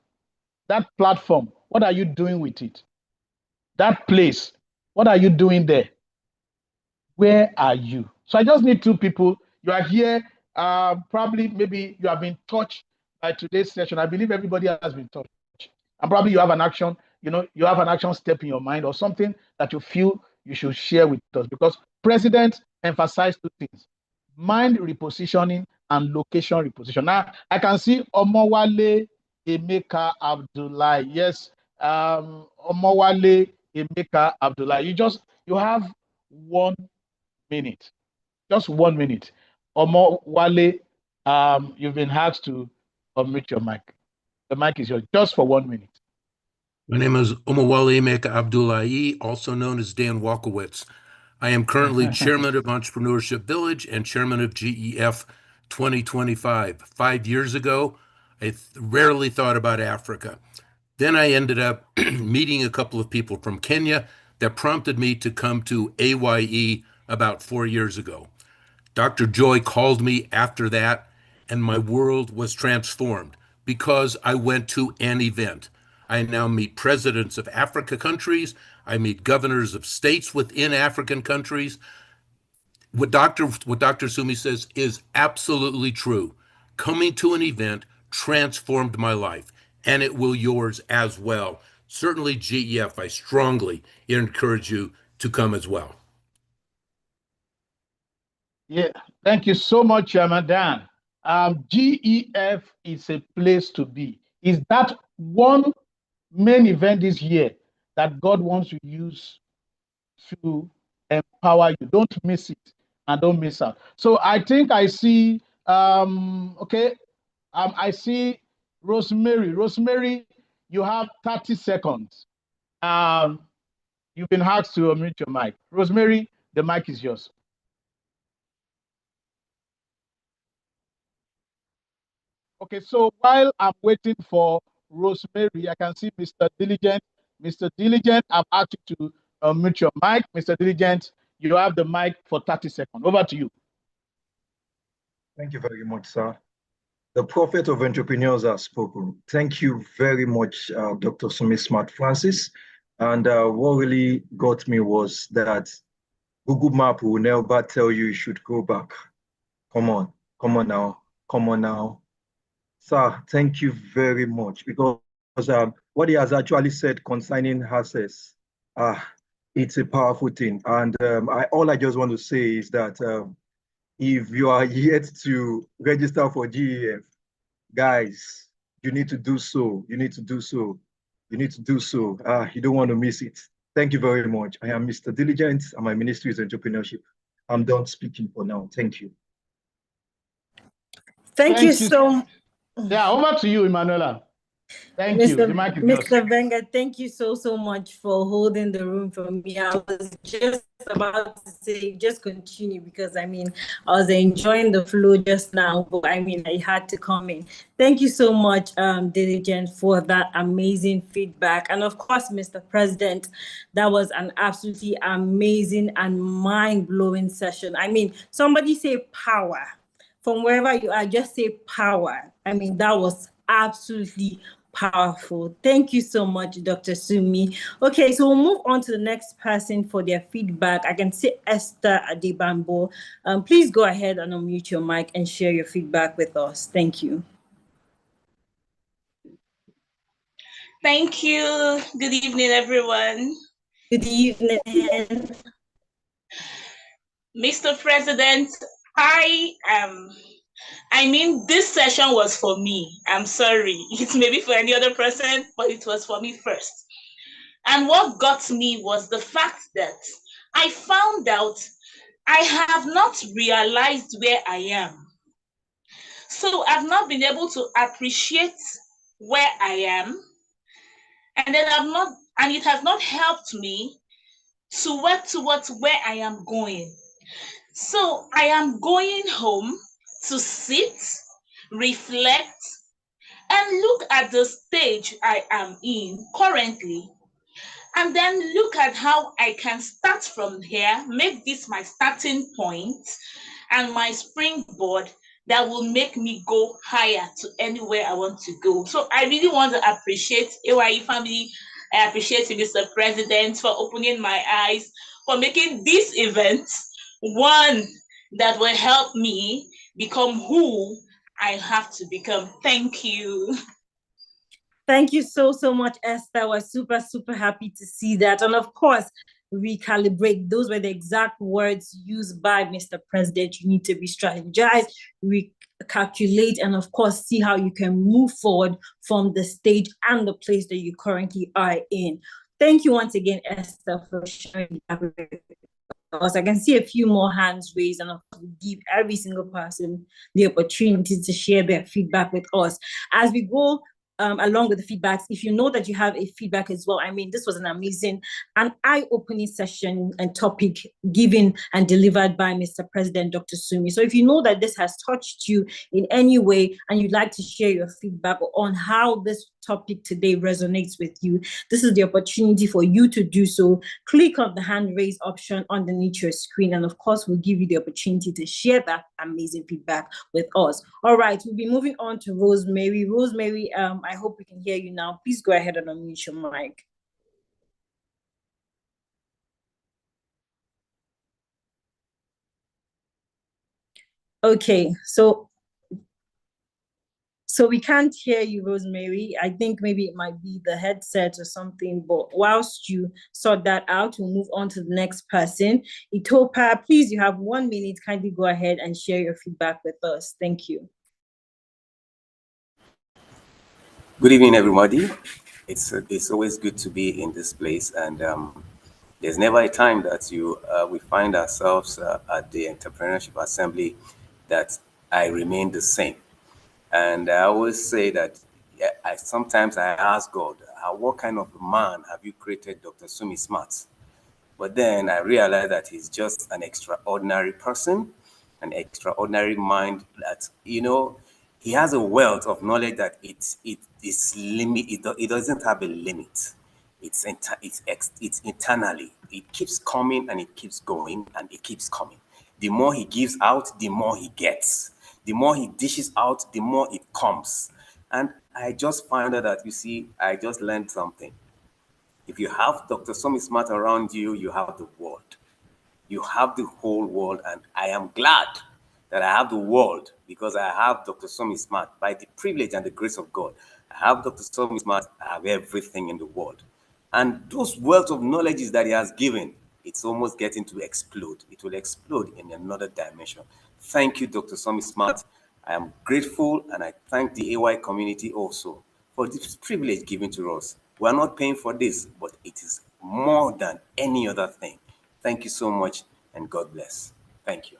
That platform, what are you doing with it? That place, what are you doing there? Where are you? So I just need 2 people. You are here. Probably, maybe you have been touched by today's session. I believe everybody has been touched. And probably you have an action, you have an action step in your mind or something that you feel you should share with us. Because President emphasized 2 things: mind repositioning and location reposition. Now, I can see Omowale Emeka Abdullahi. Yes, Omowale Emeka Abdullahi. You have 1 minute. Just 1 minute. Omowale, you've been asked to unmute your mic. The mic is yours, just for 1 minute. My name is Omowale Emeka Abdullahi, also known as Dan Walkowitz. I am currently chairman of Entrepreneurship Village and chairman of GEF 2025. 5 years ago, I rarely thought about Africa. Then I ended up meeting a couple of people from Kenya that prompted me to come to AYE about 4 years ago. Dr. Joy called me after that, and my world was transformed because I went to an event. I now meet presidents of Africa countries. I meet governors of states within African countries. What Dr. Sumi says is absolutely true. Coming to an event transformed my life, and it will yours as well. Certainly GEF, I strongly encourage you to come as well. Yeah, thank you so much, Chairman Dan. GEF is a place to be. is that one main event this year that God wants to use to empower you. Don't miss it and don't miss out. So I think I see, I see Rosemary. Rosemary, you have 30 seconds. You've been asked to unmute your mic. Rosemary, the mic is yours. Okay, so while I'm waiting for Rosemary, I can see Mr. Diligent. Mr. Diligent, I've asked you to unmute your mic. Mr. Diligent, you have the mic for 30 seconds. Over to you. Thank you very much, sir. The prophet of entrepreneurs has spoken. Thank you very much, Dr. Sumi Smart Francis. And what really got me was that Google Map will never tell you should go back. Come on now. Sir, thank you very much, because what he has actually said concerning access, it's a powerful thing. And all I just want to say is that if you are yet to register for GEF, guys, you need to do so. You don't want to miss it. Thank you very much. I am Mr. Diligent, and my ministry is entrepreneurship. I'm done speaking for now. Thank you. Thank you so much. Yeah, over to you, Emanuela. Thank you. The mic is yours. Mr. Wenger, thank you so much for holding the room for me. I was just about to say, just continue, because I was enjoying the flow just now, but I had to come in. Thank you so much, Diligent, for that amazing feedback. And of course, Mr. President, that was an absolutely amazing and mind-blowing session. Somebody say power. From wherever you are, just say power. That was absolutely powerful. Thank you so much, Dr. Sumi. Okay, so we'll move on to the next person for their feedback. I can see Esther Adebambo. Please go ahead and unmute your mic and share your feedback with us. Thank you. Thank you. Good evening, everyone. Good evening. Mr. President, this session was for me. I'm sorry. It may be for any other person, but it was for me first. And what got me was the fact that I found out I have not realized where I am. So I've not been able to appreciate where I am. And then it has not helped me to work towards where I am going. So I am going home to sit, reflect, and look at the stage I am in currently, and then look at how I can start from here, make this my starting point and my springboard that will make me go higher to anywhere I want to go. So I really want to appreciate AYE family. I appreciate you, Mr. President, for opening my eyes, for making this event one that will help me become who I have to become. Thank you. Thank you so much, Esther. We're super happy to see that. And of course, recalibrate. Those were the exact words used by Mr. President. You need to re-strategize, recalculate, and of course, see how you can move forward from the stage and the place that you currently are in. Thank you once again, Esther, for sharing that with us. I can see a few more hands raised, and I'll give every single person the opportunity to share their feedback with us. As we go along with the feedbacks, if you know that you have a feedback as well, this was an amazing and eye-opening session and topic given and delivered by Mr. President, Dr. Sumi. So if you know that this has touched you in any way and you'd like to share your feedback on how this topic today resonates with you, this is the opportunity for you to do so. Click on the hand raise option underneath your screen, and of course, we'll give you the opportunity to share that amazing feedback with us. All right, we'll be moving on to Rosemary. Rosemary, I hope we can hear you now. Please go ahead and unmute your mic. Okay, so we can't hear you, Rosemary. I think maybe it might be the headset or something, but whilst you sort that out, we'll move on to the next person. Itopa, please, you have 1 minute. Kindly go ahead and share your feedback with us. Thank you. Good evening, everybody. It's always good to be in this place, and there's never a time that we find ourselves at the Entrepreneurship Assembly that I remain the same. And I always say that sometimes I ask God, what kind of man have you created, Dr. Sumi Smart? But then I realize that he's just an extraordinary person, an extraordinary mind that, he has a wealth of knowledge that it doesn't have a limit. It's internally. It keeps coming and it keeps going and it keeps coming. The more he gives out, the more he gets. The more he dishes out, the more it comes. And I just found out that, I just learned something. If you have Dr. Sumi Smart around you, you have the world. You have the whole world, and I am glad that I have the world because I have Dr. Sumi Smart. By the privilege and the grace of God, I have Dr. Sumi Smart. I have everything in the world. And those wealth of knowledges that he has given, it's almost getting to explode. It will explode in another dimension. Thank you, Dr. Sumi Smart. I am grateful, and I thank the AY community also for this privilege given to us. We are not paying for this, but it is more than any other thing. Thank you so much, and God bless. Thank you.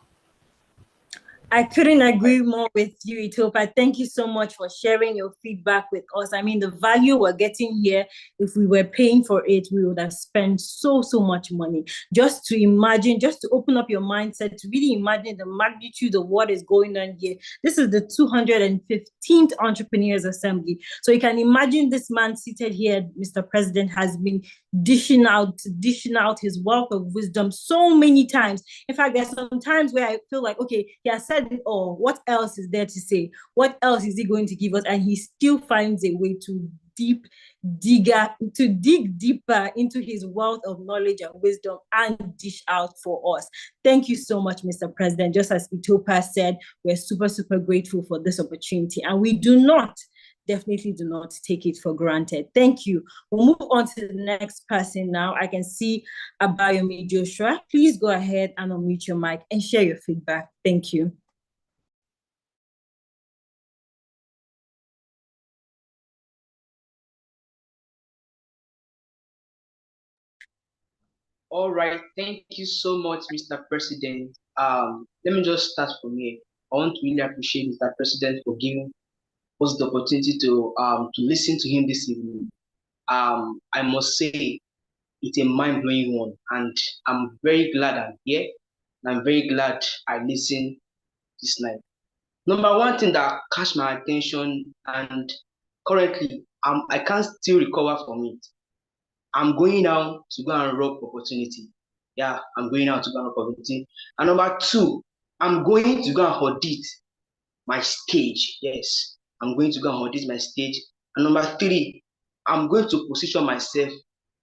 I couldn't agree more with you, Itopa. Thank you so much for sharing your feedback with us. I mean, the value we're getting here, if we were paying for it, we would have spent so much money. Just to imagine, just to open up your mindset, to really imagine the magnitude of what is going on here. This is the 215th Entrepreneurs Assembly. So you can imagine this man seated here, Mr. President, has been dishing out his wealth of wisdom so many times. In fact, there's some times where I feel like, okay, he has said it all. What else is there to say? What else is he going to give us? And he still finds a way to dig deeper into his wealth of knowledge and wisdom and dish out for us. Thank you so much, Mr. President. Just as Itopa said, we're super grateful for this opportunity, and we definitely do not take it for granted. Thank you. We'll move on to the next person now. I can see Abayomi Joshua. Please go ahead and unmute your mic and share your feedback. Thank you. All right, thank you so much, Mr. President. Let me just start from here. I want to really appreciate Mr. President for giving us the opportunity to listen to him this evening. I must say it's a mind-blowing one, and I'm very glad I'm here, and I'm very glad I listened this night. Number one thing that catch my attention, and currently I can't still recover from it. I'm going out to go and rob opportunity. Yeah, I'm going out to go and rob opportunity. And number two, I'm going to go and audit my stage. Yes, I'm going to go and audit my stage. And number three, I'm going to position myself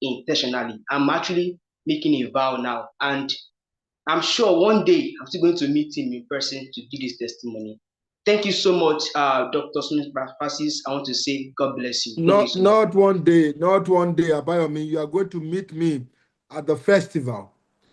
intentionally. I'm actually making a vow now. And I'm sure one day I'm still going to meet him in person to give this testimony. Thank you so much, Dr. Smith Francis. I want to say God bless you. Not one day, Abayomi. You are going to meet me at the festival.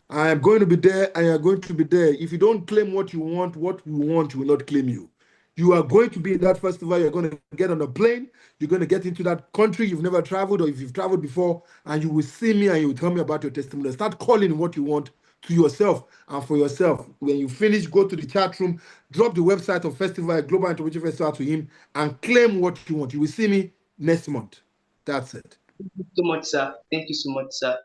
I am going to be there, and you are going to be there. If you don't claim what you want will not claim you. You are going to be in that festival. You're going to get on a plane. You're going to get into that country you've never traveled, or if you've traveled before, and you will see me and you will tell me about your testimony. Start calling what you want to yourself and for yourself. When you finish, go to the chat room, drop the website of Festival, Global Entrepreneurship Festival to him, and claim what you want. You will see me next month. That's it. Thank you so much, sir. Thank you so much, sir.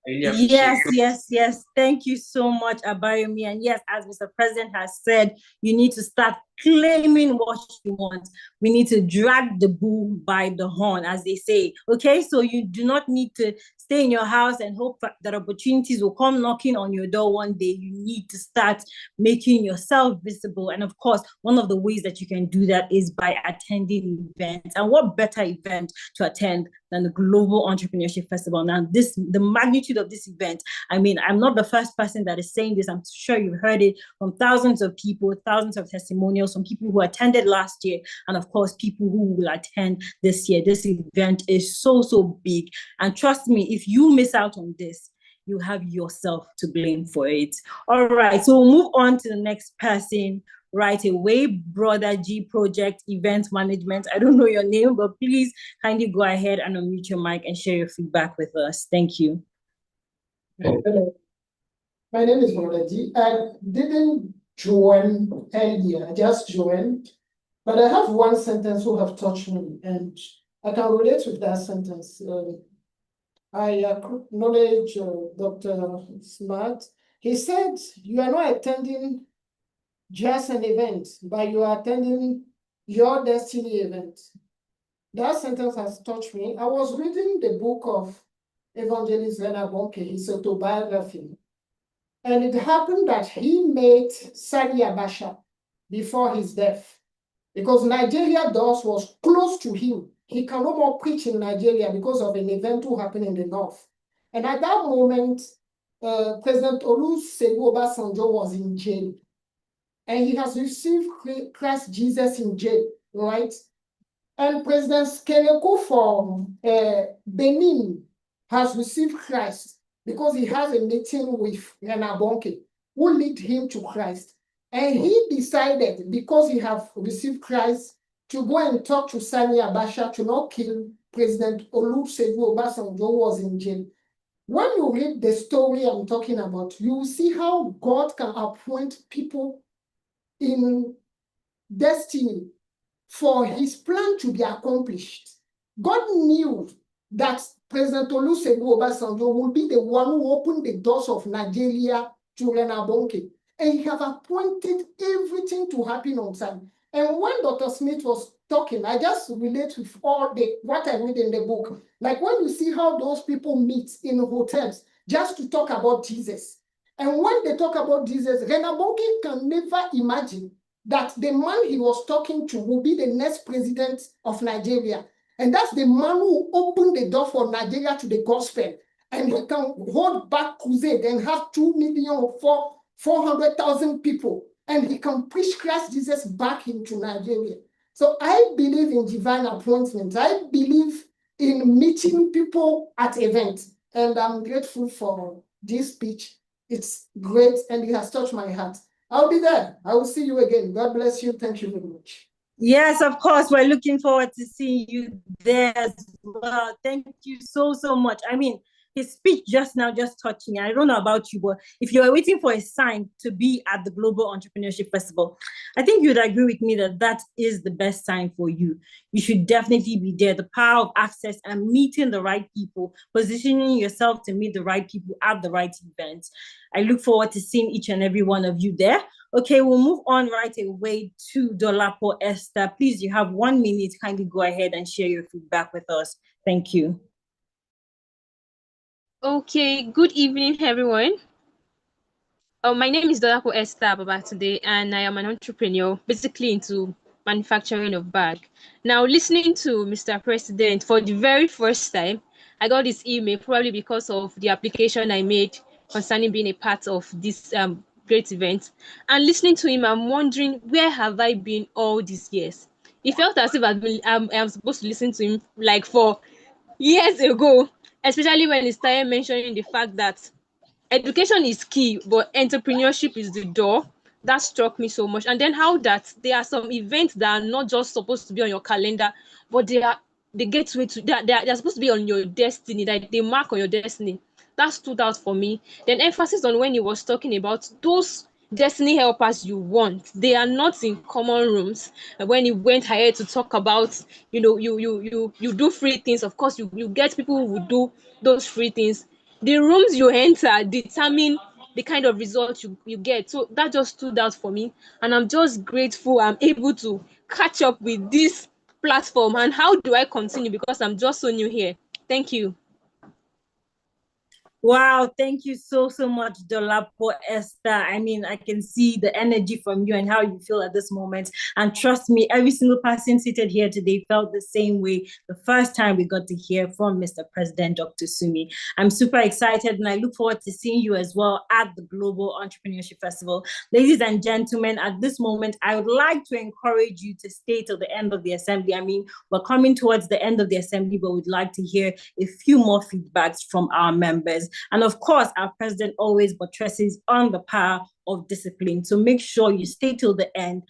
Really yes. Thank you so much, Abayomi. And yes, as Mr. President has said, you need to start claiming what you want. We need to drag the bull by the horn, as they say. Okay, so you do not need to stay in your house and hope that opportunities will come knocking on your door one day. You need to start making yourself visible. And of course, one of the ways that you can do that is by attending events. And what better event to attend than the Global Entrepreneurship Festival? Now, the magnitude of this event, I mean, I'm not the first person that is saying this. I'm sure you've heard it from thousands of people, thousands of testimonials from people who attended last year, and of course, people who will attend this year. This event is so big. And trust me, if you miss out on this, you have yourself to blame for it. All right, so we'll move on to the next person right away. Brother G Project Event Management. I don't know your name, but please kindly go ahead and unmute your mic and share your feedback with us. Thank you. Hello. My name is Brother G. I didn't join earlier, I just joined, but I have one sentence who have touched me, and I can relate with that sentence. I acknowledge Dr. Smart. He said, you are not attending just an event, but you are attending your destiny event. That sentence has touched me. I was reading the book of Evangelist Reinhard Bonnke, his autobiography. And it happened that he met Sani Abacha before his death, because Nigeria Dos was close to him. He can no more preach in Nigeria because of an event who happened in the north. And at that moment, President Olusegun Obasanjo was in jail. And he has received Christ Jesus in jail, right? And President Skeleko from Benin has received Christ, because he has a meeting with Reinhard Bonnke, who lead him to Christ. And he decided, because he have received Christ, to go and talk to Sani Abacha to not kill President Olusegun Obasanjo, who was in jail. When you read the story I'm talking about, you will see how God can appoint people in destiny for his plan to be accomplished. God knew that President Olusegun Obasanjo will be the one who opened the doors of Nigeria to Reinhard Bonnke. And he have appointed everything to happen on time. And when Dr. Smith was talking, I just relate with all what I read in the book. Like when you see how those people meet in hotels just to talk about Jesus. And when they talk about Jesus, Reinhard Bonnke can never imagine that the man he was talking to will be the next president of Nigeria. And that's the man who opened the door for Nigeria to the gospel. And he can hold back crusade and have 2,400,000 people. And he can preach Christ Jesus back into Nigeria. So I believe in divine appointments. I believe in meeting people at events. And I'm grateful for this speech. It's great and it has touched my heart. I'll be there. I will see you again. God bless you. Thank you very much. Yes, of course. We're looking forward to seeing you there as well. Thank you so much. I mean, his speech just now just touched me. I don't know about you, but if you are waiting for a sign to be at the Global Entrepreneurship Festival, I think you'd agree with me that that is the best sign for you. You should definitely be there. The power of access and meeting the right people, positioning yourself to meet the right people at the right events. I look forward to seeing each and every one of you there. Okay, we'll move on right away to Dolapo Esther. Please, you have 1 minute. Kindly go ahead and share your feedback with us. Thank you. Okay, good evening, everyone. My name is Dolapo Esther Babatunde, and I am an entrepreneur, basically into manufacturing of bag. Now, listening to Mr. President for the very first time, I got this email probably because of the application I made concerning being a part of this great event. And listening to him, I'm wondering, where have I been all these years? It felt as if I'm supposed to listen to him like for years ago, especially when he started mentioning the fact that education is key, but entrepreneurship is the door. That struck me so much. And then how that there are some events that are not just supposed to be on your calendar, but they are the gateway to they're supposed to be on your destiny, that they mark on your destiny. That stood out for me. Then emphasis on when he was talking about those destiny helpers you want. They are not in common rooms. And when he went ahead to talk about, you know, you do free things. Of course, you get people who will do those free things. The rooms you enter determine the kind of results you get. So that just stood out for me. And I'm just grateful I'm able to catch up with this platform. And how do I continue? Because I'm just so new here. Thank you. Wow, thank you so much, Dolapo Esther. I mean, I can see the energy from you and how you feel at this moment. And trust me, every single person seated here today felt the same way the first time we got to hear from Mr. President, Dr. Sumi. I'm super excited and I look forward to seeing you as well at the Global Entrepreneurship Festival. Ladies and gentlemen, at this moment, I would like to encourage you to stay till the end of the assembly. I mean, we're coming towards the end of the assembly, but we'd like to hear a few more feedbacks from our members. And of course, our president always buttresses on the power of discipline. So make sure you stay till the end.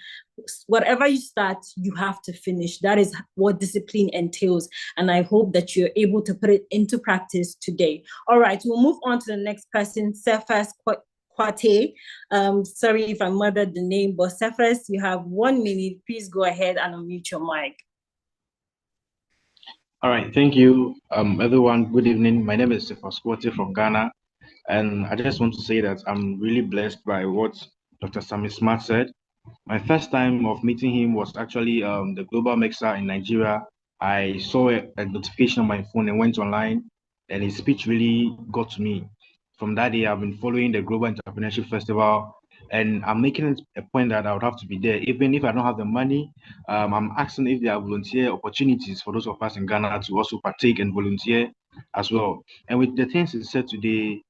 Whatever you start, you have to finish. That is what discipline entails. And I hope that you're able to put it into practice today. All right, we'll move on to the next person, Cephas Kwate. Sorry if I murdered the name, but Cephas, you have 1 minute. Please go ahead and unmute your mic. All right, thank you, everyone. Good evening. My name is Cephas Kwate from Ghana, and I just want to say that I'm really blessed by what Dr. Sammy Smart said. My first time of meeting him was actually the Global Mixer in Nigeria. I saw a notification on my phone and went online, and his speech really got to me. From that day, I've been following the Global Entrepreneurship Festival, and I'm making it a point that I would have to be there. Even if I don't have the money, I'm asking if there are volunteer opportunities for those of us in Ghana to also partake and volunteer as well. And with the things he said today,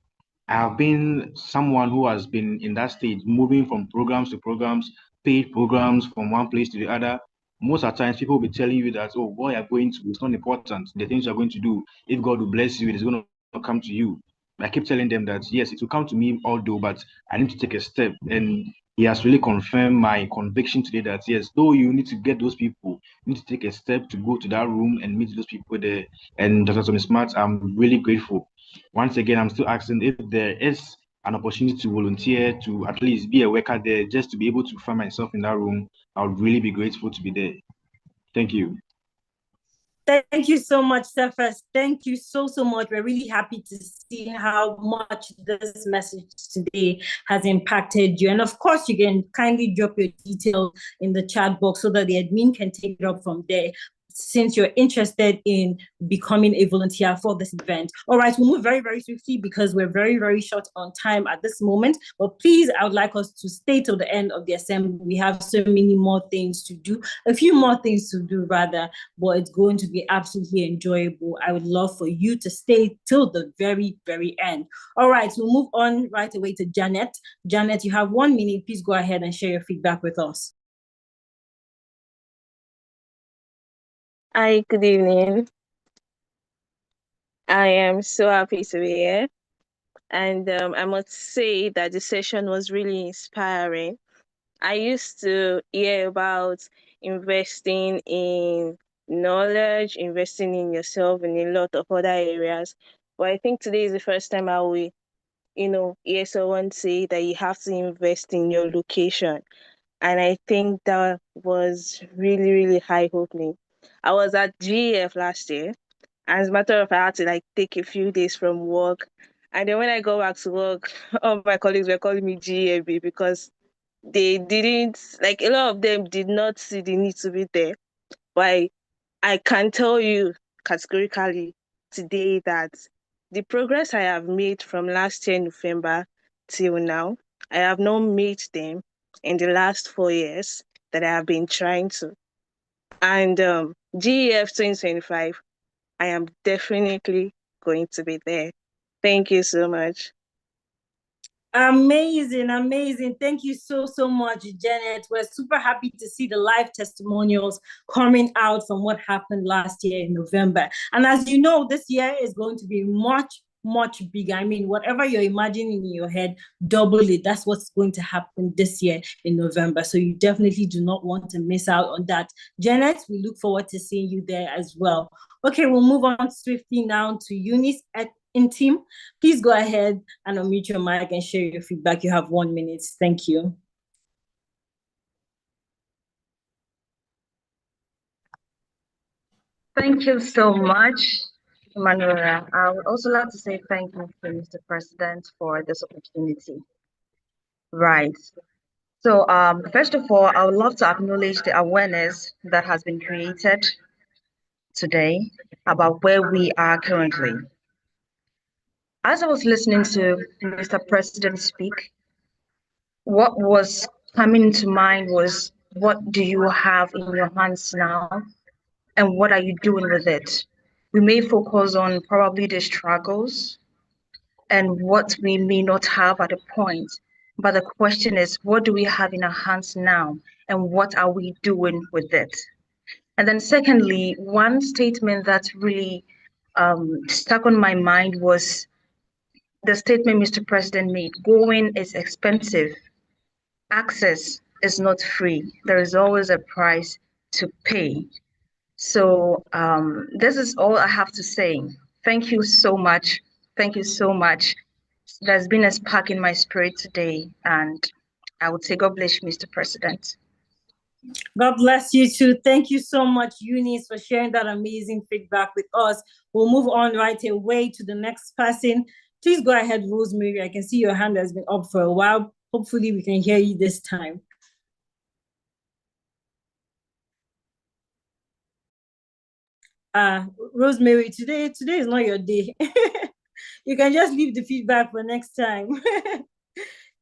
I have been someone who has been in that stage, moving from programs to programs, paid programs from one place to the other. Most of the times, people will be telling you that, oh, what you're going to, it's not important. The things you're going to do, if God will bless you, it is going to come to you. I keep telling them that, yes, it will come to me although, but I need to take a step. And he has really confirmed my conviction today that, yes, though you need to get those people, you need to take a step to go to that room and meet those people there. And Dr. Sammy Smart, I'm really grateful. Once again, I'm still asking if there is an opportunity to volunteer, to at least be a worker there, just to be able to find myself in that room. I would really be grateful to be there. Thank you. Thank you so much, Cephas. Thank you so much. We're really happy to see how much this message today has impacted you. And of course, you can kindly drop your details in the chat box so that the admin can take it up from there, since you're interested in becoming a volunteer for this event. All right, we'll move very, very swiftly because we're very, very short on time at this moment. But please, I would like us to stay till the end of the assembly. We have so many more things to do, a few more things to do rather, but it's going to be absolutely enjoyable. I would love for you to stay till the very, very end. All right, we'll move on right away to Janet. Janet, you have 1 minute. Please go ahead and share your feedback with us. Hi, good evening. I am so happy to be here. And I must say that the session was really inspiring. I used to hear about investing in knowledge, investing in yourself, and a lot of other areas. But I think today is the first time I will, hear someone say that you have to invest in your location. And I think that was really, really eye-opening. I was at GEF last year. As a matter of fact, I had to take a few days from work. And then when I go back to work, all my colleagues were calling me GEB because they didn't, a lot of them did not see the need to be there. But I can tell you categorically today that the progress I have made from last year, November, till now, I have not made them in the last 4 years that I have been trying to. And GEF 2025, I am definitely going to be there. Thank you so much. Amazing, amazing. Thank you so much, Janet. We're super happy to see the live testimonials coming out from what happened last year in November. And as you know, this year is going to be much bigger. I mean, whatever you're imagining in your head, double it. That's what's going to happen this year in November. So you definitely do not want to miss out on that. Janet, we look forward to seeing you there as well. Okay, we'll move on swiftly now to Eunice in team. Please go ahead and unmute your mic and share your feedback. You have 1 minute. Thank you. Thank you so much, Manuela. I would also like to say thank you to Mr. President for this opportunity. Right. So first of all, I would love to acknowledge the awareness that has been created today about where we are currently. As I was listening to Mr. President speak, what was coming to mind was, what do you have in your hands now? And what are you doing with it? We may focus on probably the struggles and what we may not have at a point. But the question is, what do we have in our hands now? And what are we doing with it? And then secondly, one statement that really stuck on my mind was the statement Mr. President made. Going is expensive. Access is not free. There is always a price to pay. So this is all I have to say. Thank you so much. Thank you so much. There's been a spark in my spirit today, and I would say God bless you, Mr. President. God bless you too. Thank you so much, Eunice, for sharing that amazing feedback with us. We'll move on right away to the next person. Please go ahead, Rosemary. I can see your hand has been up for a while. Hopefully we can hear you this time. Rosemary, today is not your day. You can just leave the feedback for next time.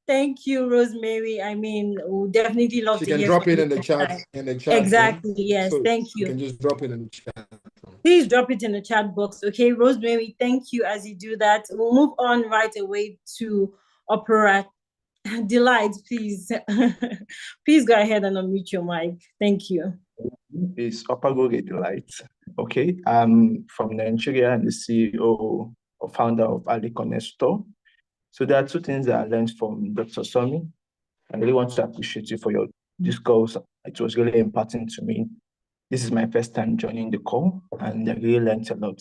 Thank you, Rosemary. I mean, we'll definitely love to hear. She can drop it in the chat. Exactly. Yes. So thank you. You can just drop it in the chat. Please drop it in the chat box. Okay, Rosemary, thank you as you do that. We'll move on right away to Opera Delight, please. Please go ahead and unmute your mic. Thank you. It's Opagoge Delight. Okay, I'm from Nigeria and the CEO or founder of Ali Connect Store. So there are two things that I learned from Dr. Somi. I really want to appreciate you for your discourse. It was really important to me. This is my first time joining the call, and I really learned a lot.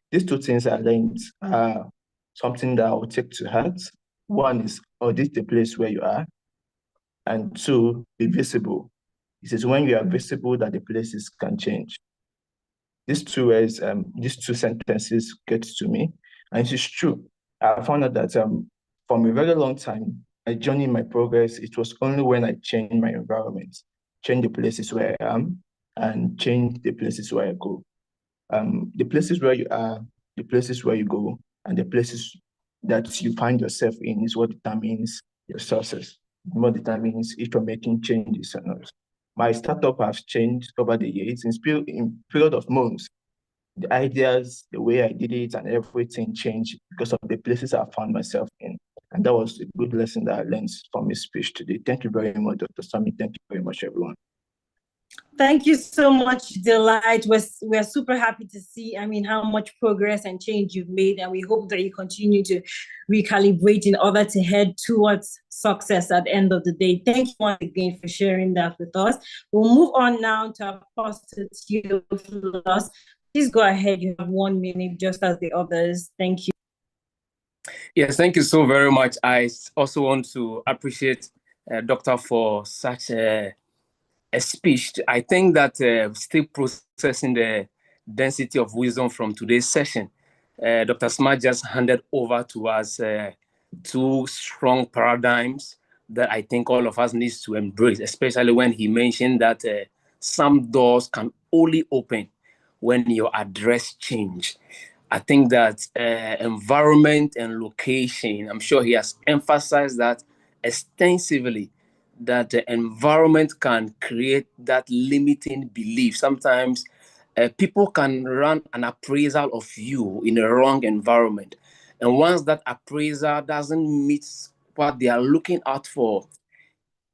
These two things I learned are something that I will take to heart. One is audit the place where you are, and two, be visible. It is when you are visible that the places can change. These two words, these two sentences get to me, and it is true. I found out that from a very long time, I journey my progress. It was only when I changed my environment, change the places where I am, and change the places where I go. The places where you are, the places where you go, and the places that you find yourself in is what determines your success. What determines if you're making changes or not. My startup has changed over the years in period of months. The ideas, the way I did it, and everything changed because of the places I found myself in. And that was a good lesson that I learned from his speech today. Thank you very much, Dr. Sami. Thank you very much, everyone. Thank you so much, Delight. We're super happy to see, how much progress and change you've made, and we hope that you continue to recalibrate in order to head towards success at the end of the day. Thank you once again for sharing that with us. We'll move on now to Apostle Theophilus. Please go ahead. You have 1 minute, just as the others. Thank you. Yes, thank you so very much. I also want to appreciate Doctor for such a speech. I think that still processing the density of wisdom from today's session. Dr. Smart just handed over to us two strong paradigms that I think all of us need to embrace, especially when he mentioned that some doors can only open when your address change. I think that environment and location, I'm sure he has emphasized that extensively, that the environment can create that limiting belief. Sometimes people can run an appraisal of you in a wrong environment. And once that appraisal doesn't meet what they are looking out for,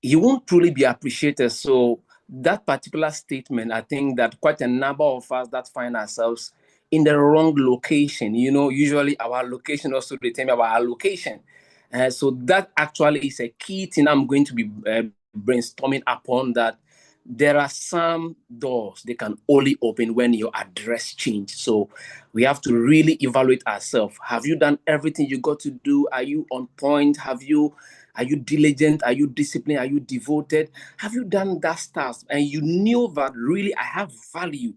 you won't truly be appreciated. So that particular statement, I think that quite a number of us that find ourselves in the wrong location, usually our location also determines our location. So that actually is a key thing I'm going to be brainstorming upon, that there are some doors they can only open when your address change. So we have to really evaluate ourselves. Have you done everything you got to do? Are you on point? Are you diligent? Are you disciplined? Are you devoted? Have you done that stuff? And you knew that really I have value,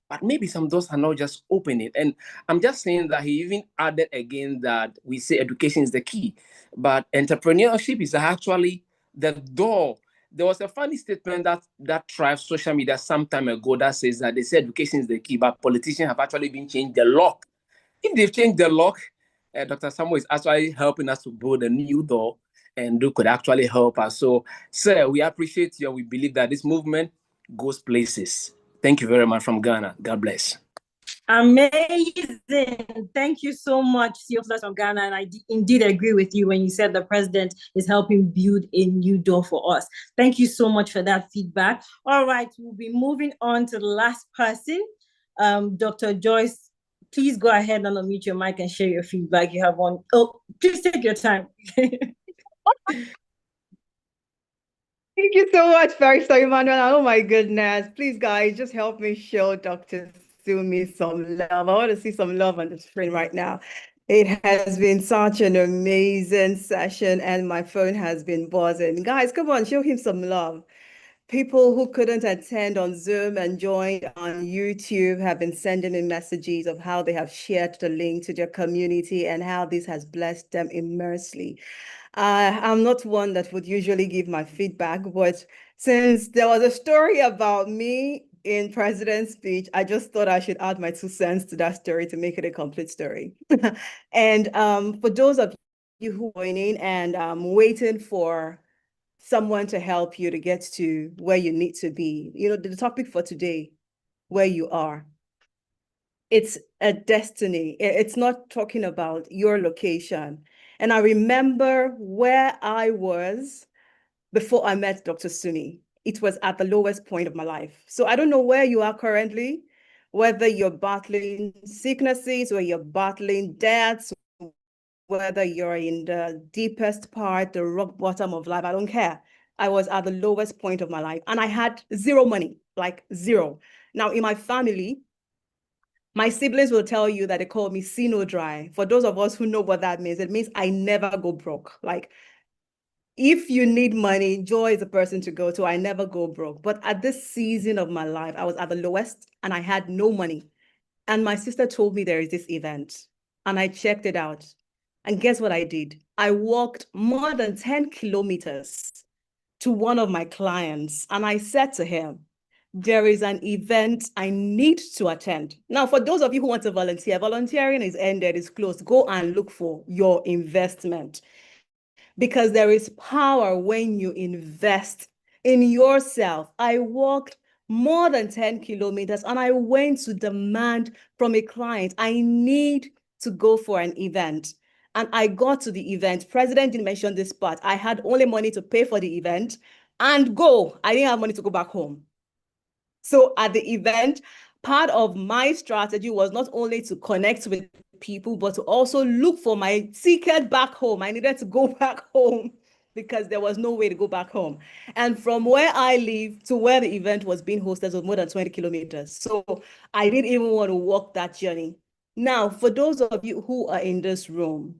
but maybe some doors are not just opening. And I'm just saying that he even added again that we say education is the key, but entrepreneurship is actually the door. There was a funny statement that tribes social media some time ago that says that they say education is the key, but politicians have actually been changed the lock. If they've changed the lock, Dr. Samuel is actually helping us to build a new door, and they could actually help us. So, sir, we appreciate you, and we believe that this movement goes places. Thank you very much from Ghana. God bless. Amazing. Thank you so much, Theophilus from Ghana. And I indeed agree with you when you said the president is helping build a new door for us. Thank you so much for that feedback. All right, we'll be moving on to the last person, Dr. Joyce please go ahead and unmute your mic and share your feedback. You have one. Oh, please take your time. Thank you so much, Barrister Emmanuel. Oh my goodness. Please, guys, just help me show Dr. Sumi some love. I want to see some love on the screen right now. It has been such an amazing session and my phone has been buzzing. Guys, come on, show him some love. People who couldn't attend on Zoom and joined on YouTube have been sending me messages of how they have shared the link to their community and how this has blessed them immensely. I'm not one that would usually give my feedback, but since there was a story about me in President's speech, I just thought I should add my 2 cents to that story to make it a complete story. And for those of you who are joining and waiting for someone to help you to get to where you need to be, you know, the topic for today, where you are. It's a destiny. It's not talking about your location. And I remember where I was before I met Dr. Sumi. It was at the lowest point of my life. So I don't know where you are currently, whether you're battling sicknesses or you're battling debts, whether you're in the deepest part, the rock bottom of life, I don't care. I was at the lowest point of my life and I had zero money, like zero. Now in my family, my siblings will tell you that they call me see no dry. For those of us who know what that means, it means I never go broke. Like if you need money, Joy is the person to go to. I never go broke. But at this season of my life, I was at the lowest and I had no money. And my sister told me there is this event and I checked it out. And guess what I did? I walked more than 10 kilometers to one of my clients and I said to him, there is an event I need to attend. Now, for those of you who want to volunteer, volunteering is ended, it's closed. Go and look for your investment because there is power when you invest in yourself. I walked more than 10 kilometers and I went to demand from a client, I need to go for an event. And I got to the event. President didn't mention this part. I had only money to pay for the event and go. I didn't have money to go back home. So at the event, part of my strategy was not only to connect with people, but to also look for my ticket back home. I needed to go back home because there was no way to go back home. And from where I live to where the event was being hosted was more than 20 kilometers. So I didn't even want to walk that journey. Now, for those of you who are in this room,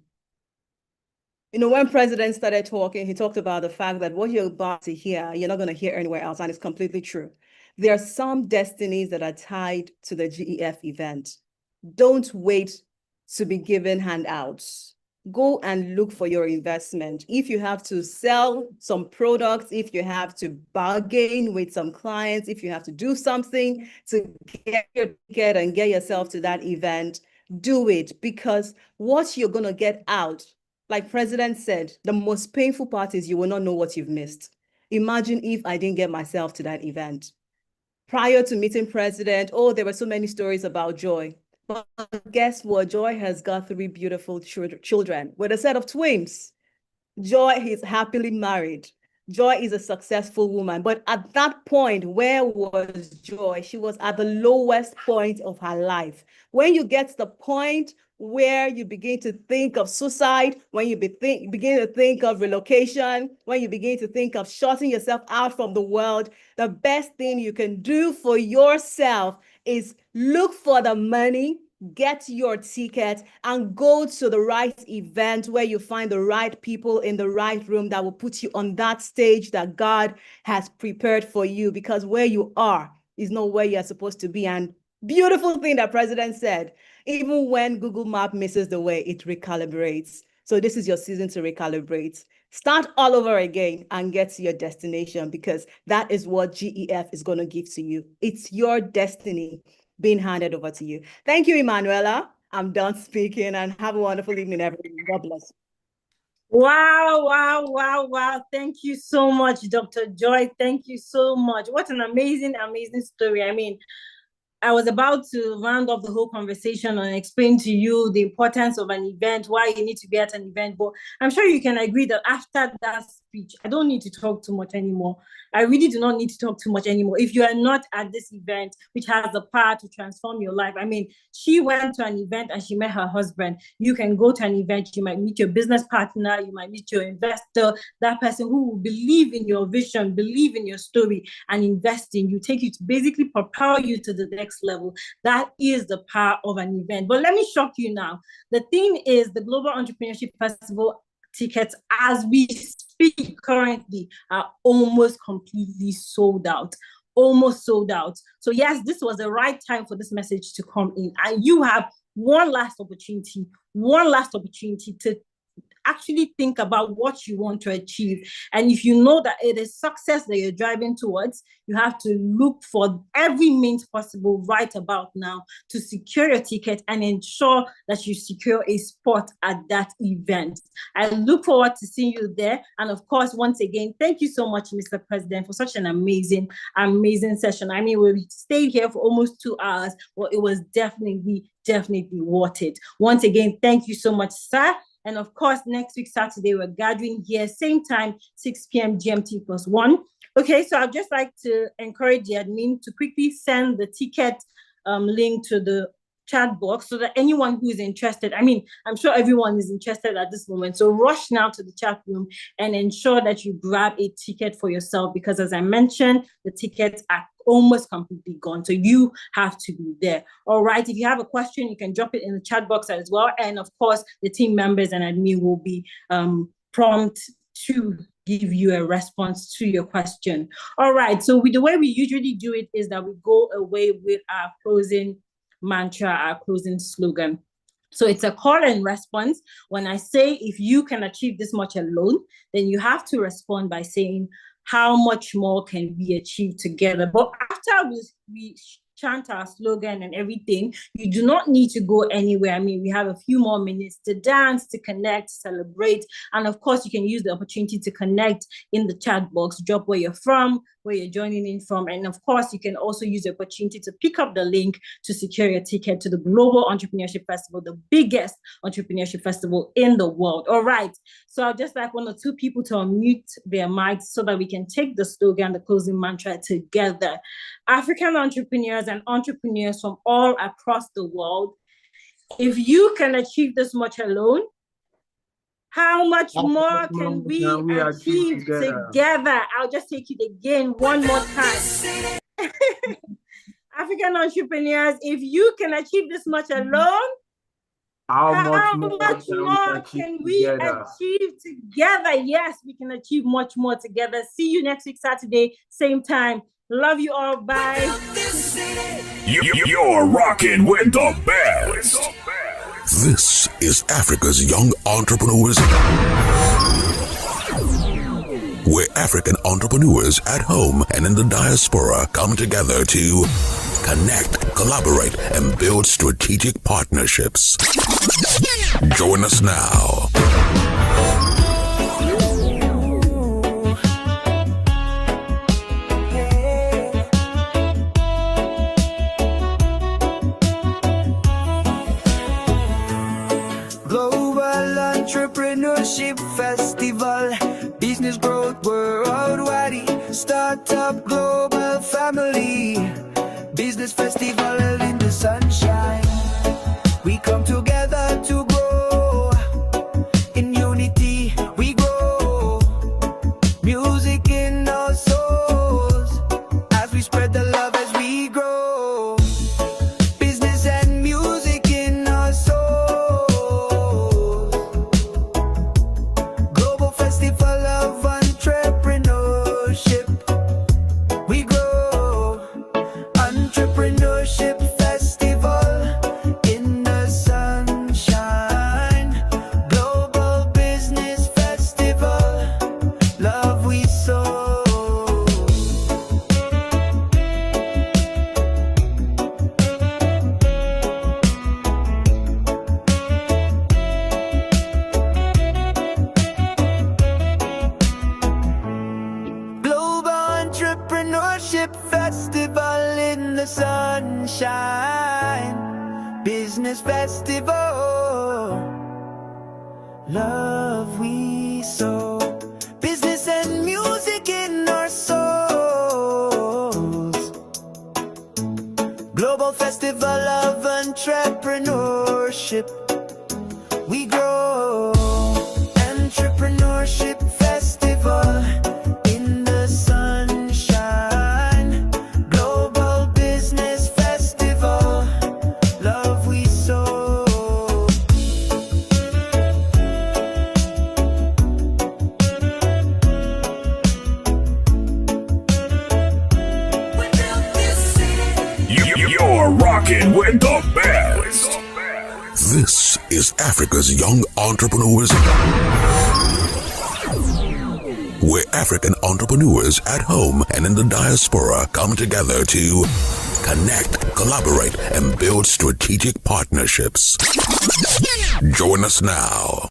you know, when President started talking, he talked about the fact that what you're about to hear, you're not going to hear anywhere else. And it's completely true. There are some destinies that are tied to the GEF event. Don't wait to be given handouts. Go and look for your investment. If you have to sell some products, if you have to bargain with some clients, if you have to do something to get your ticket and get yourself to that event, do it, because what you're going to get out, like President said, the most painful part is you will not know what you've missed. Imagine if I didn't get myself to that event. Prior to meeting President, oh, there were so many stories about Joy. But guess what? Joy has got 3 beautiful children with a set of twins. Joy is happily married. Joy is a successful woman. But at that point, where was Joy? She was at the lowest point of her life. When you get to the point where you begin to think of suicide, when you begin to think of relocation, when you begin to think of shutting yourself out from the world, the best thing you can do for yourself is look for the money, get your ticket, and go to the right event where you find the right people in the right room that will put you on that stage that God has prepared for you, because where you are is not where you're supposed to be. And beautiful thing that President said, even when Google Map misses the way, it recalibrates. So this is your season to recalibrate. Start all over again and get to your destination, because that is what GEF is going to give to you. It's your destiny being handed over to you. Thank you, Emanuela. I'm done speaking, and have a wonderful evening, everyone. God bless. Wow, wow, wow, wow. Thank you so much, Dr. Joy. Thank you so much. What an amazing, amazing story. I mean, I was about to round off the whole conversation and explain to you the importance of an event, why you need to be at an event. But I'm sure you can agree that after that speech. I don't need to talk too much anymore. I really do not need to talk too much anymore. If you are not at this event, which has the power to transform your life, I mean, she went to an event and she met her husband. You can go to an event, you might meet your business partner, you might meet your investor, that person who will believe in your vision, believe in your story, and invest in you, take you to basically propel you to the next level. That is the power of an event. But let me shock you now. The thing is, the Global Entrepreneurship Festival tickets, as we speak currently, are almost completely sold out. Almost sold out. So yes, this was the right time for this message to come in. And you have one last opportunity to actually think about what you want to achieve. And if you know that it is success that you're driving towards, you have to look for every means possible right about now to secure your ticket and ensure that you secure a spot at that event. I look forward to seeing you there. And of course, once again, thank you so much, Mr. President, for such an amazing session. I mean, we stayed here for almost 2 hours, but it was definitely worth it. Once again, thank you so much, sir. And of course, next week, Saturday, we're gathering here, same time, 6 p.m. GMT +1. Okay, so I'd just like to encourage the admin to quickly send the ticket link to the chat box so that anyone who is interested, I mean, I'm sure everyone is interested at this moment. So rush now to the chat room and ensure that you grab a ticket for yourself, because as I mentioned, the tickets are almost completely gone. So you have to be there. All right. If you have a question, you can drop it in the chat box as well. And of course, the team members and admin will be prompt to give you a response to your question. All right. So the way we usually do it is that we go away with our closing mantra, our closing slogan. So it's a call and response. When I say, if you can achieve this much alone, then you have to respond by saying, how much more can we achieve together? But after we chant our slogan and everything, you do not need to go anywhere. I mean, we have a few more minutes to dance, to connect, to celebrate. And of course, you can use the opportunity to connect in the chat box, drop where you're from, where you're joining in from. And of course, you can also use the opportunity to pick up the link to secure your ticket to the Global Entrepreneurship Festival, the biggest entrepreneurship festival in the world. All right. So I'd just like 1 or 2 people to unmute their mics so that we can take the slogan, the closing mantra together. African entrepreneurs and entrepreneurs from all across the world, if you can achieve this much alone, how much more can we achieve together? I'll just take it again one more time. African entrepreneurs, if you can achieve this much alone, how much more can we achieve together? Yes, we can achieve much more together. See you next week, Saturday, same time. Love you all. Bye. You're rocking with the best. This is Africa's Young Entrepreneurs, where African entrepreneurs at home and in the diaspora come together to connect, collaborate, and build strategic partnerships. Join us now. Entrepreneurship Festival, business growth worldwide, startup global family, business festival in the sunshine. We come together to grow, in unity we grow, music in our souls, as we spread the love as we grow, business and music in our souls. Business festival, love we sow, business entrepreneurship. We grow. Entrepreneurship Festival in the sunshine. Global Business Festival. Love we sow. You're rocking with the best. This is Africa's Young Entrepreneurs, where African entrepreneurs at home and in the diaspora come together to connect, collaborate, and build strategic partnerships. Join us now.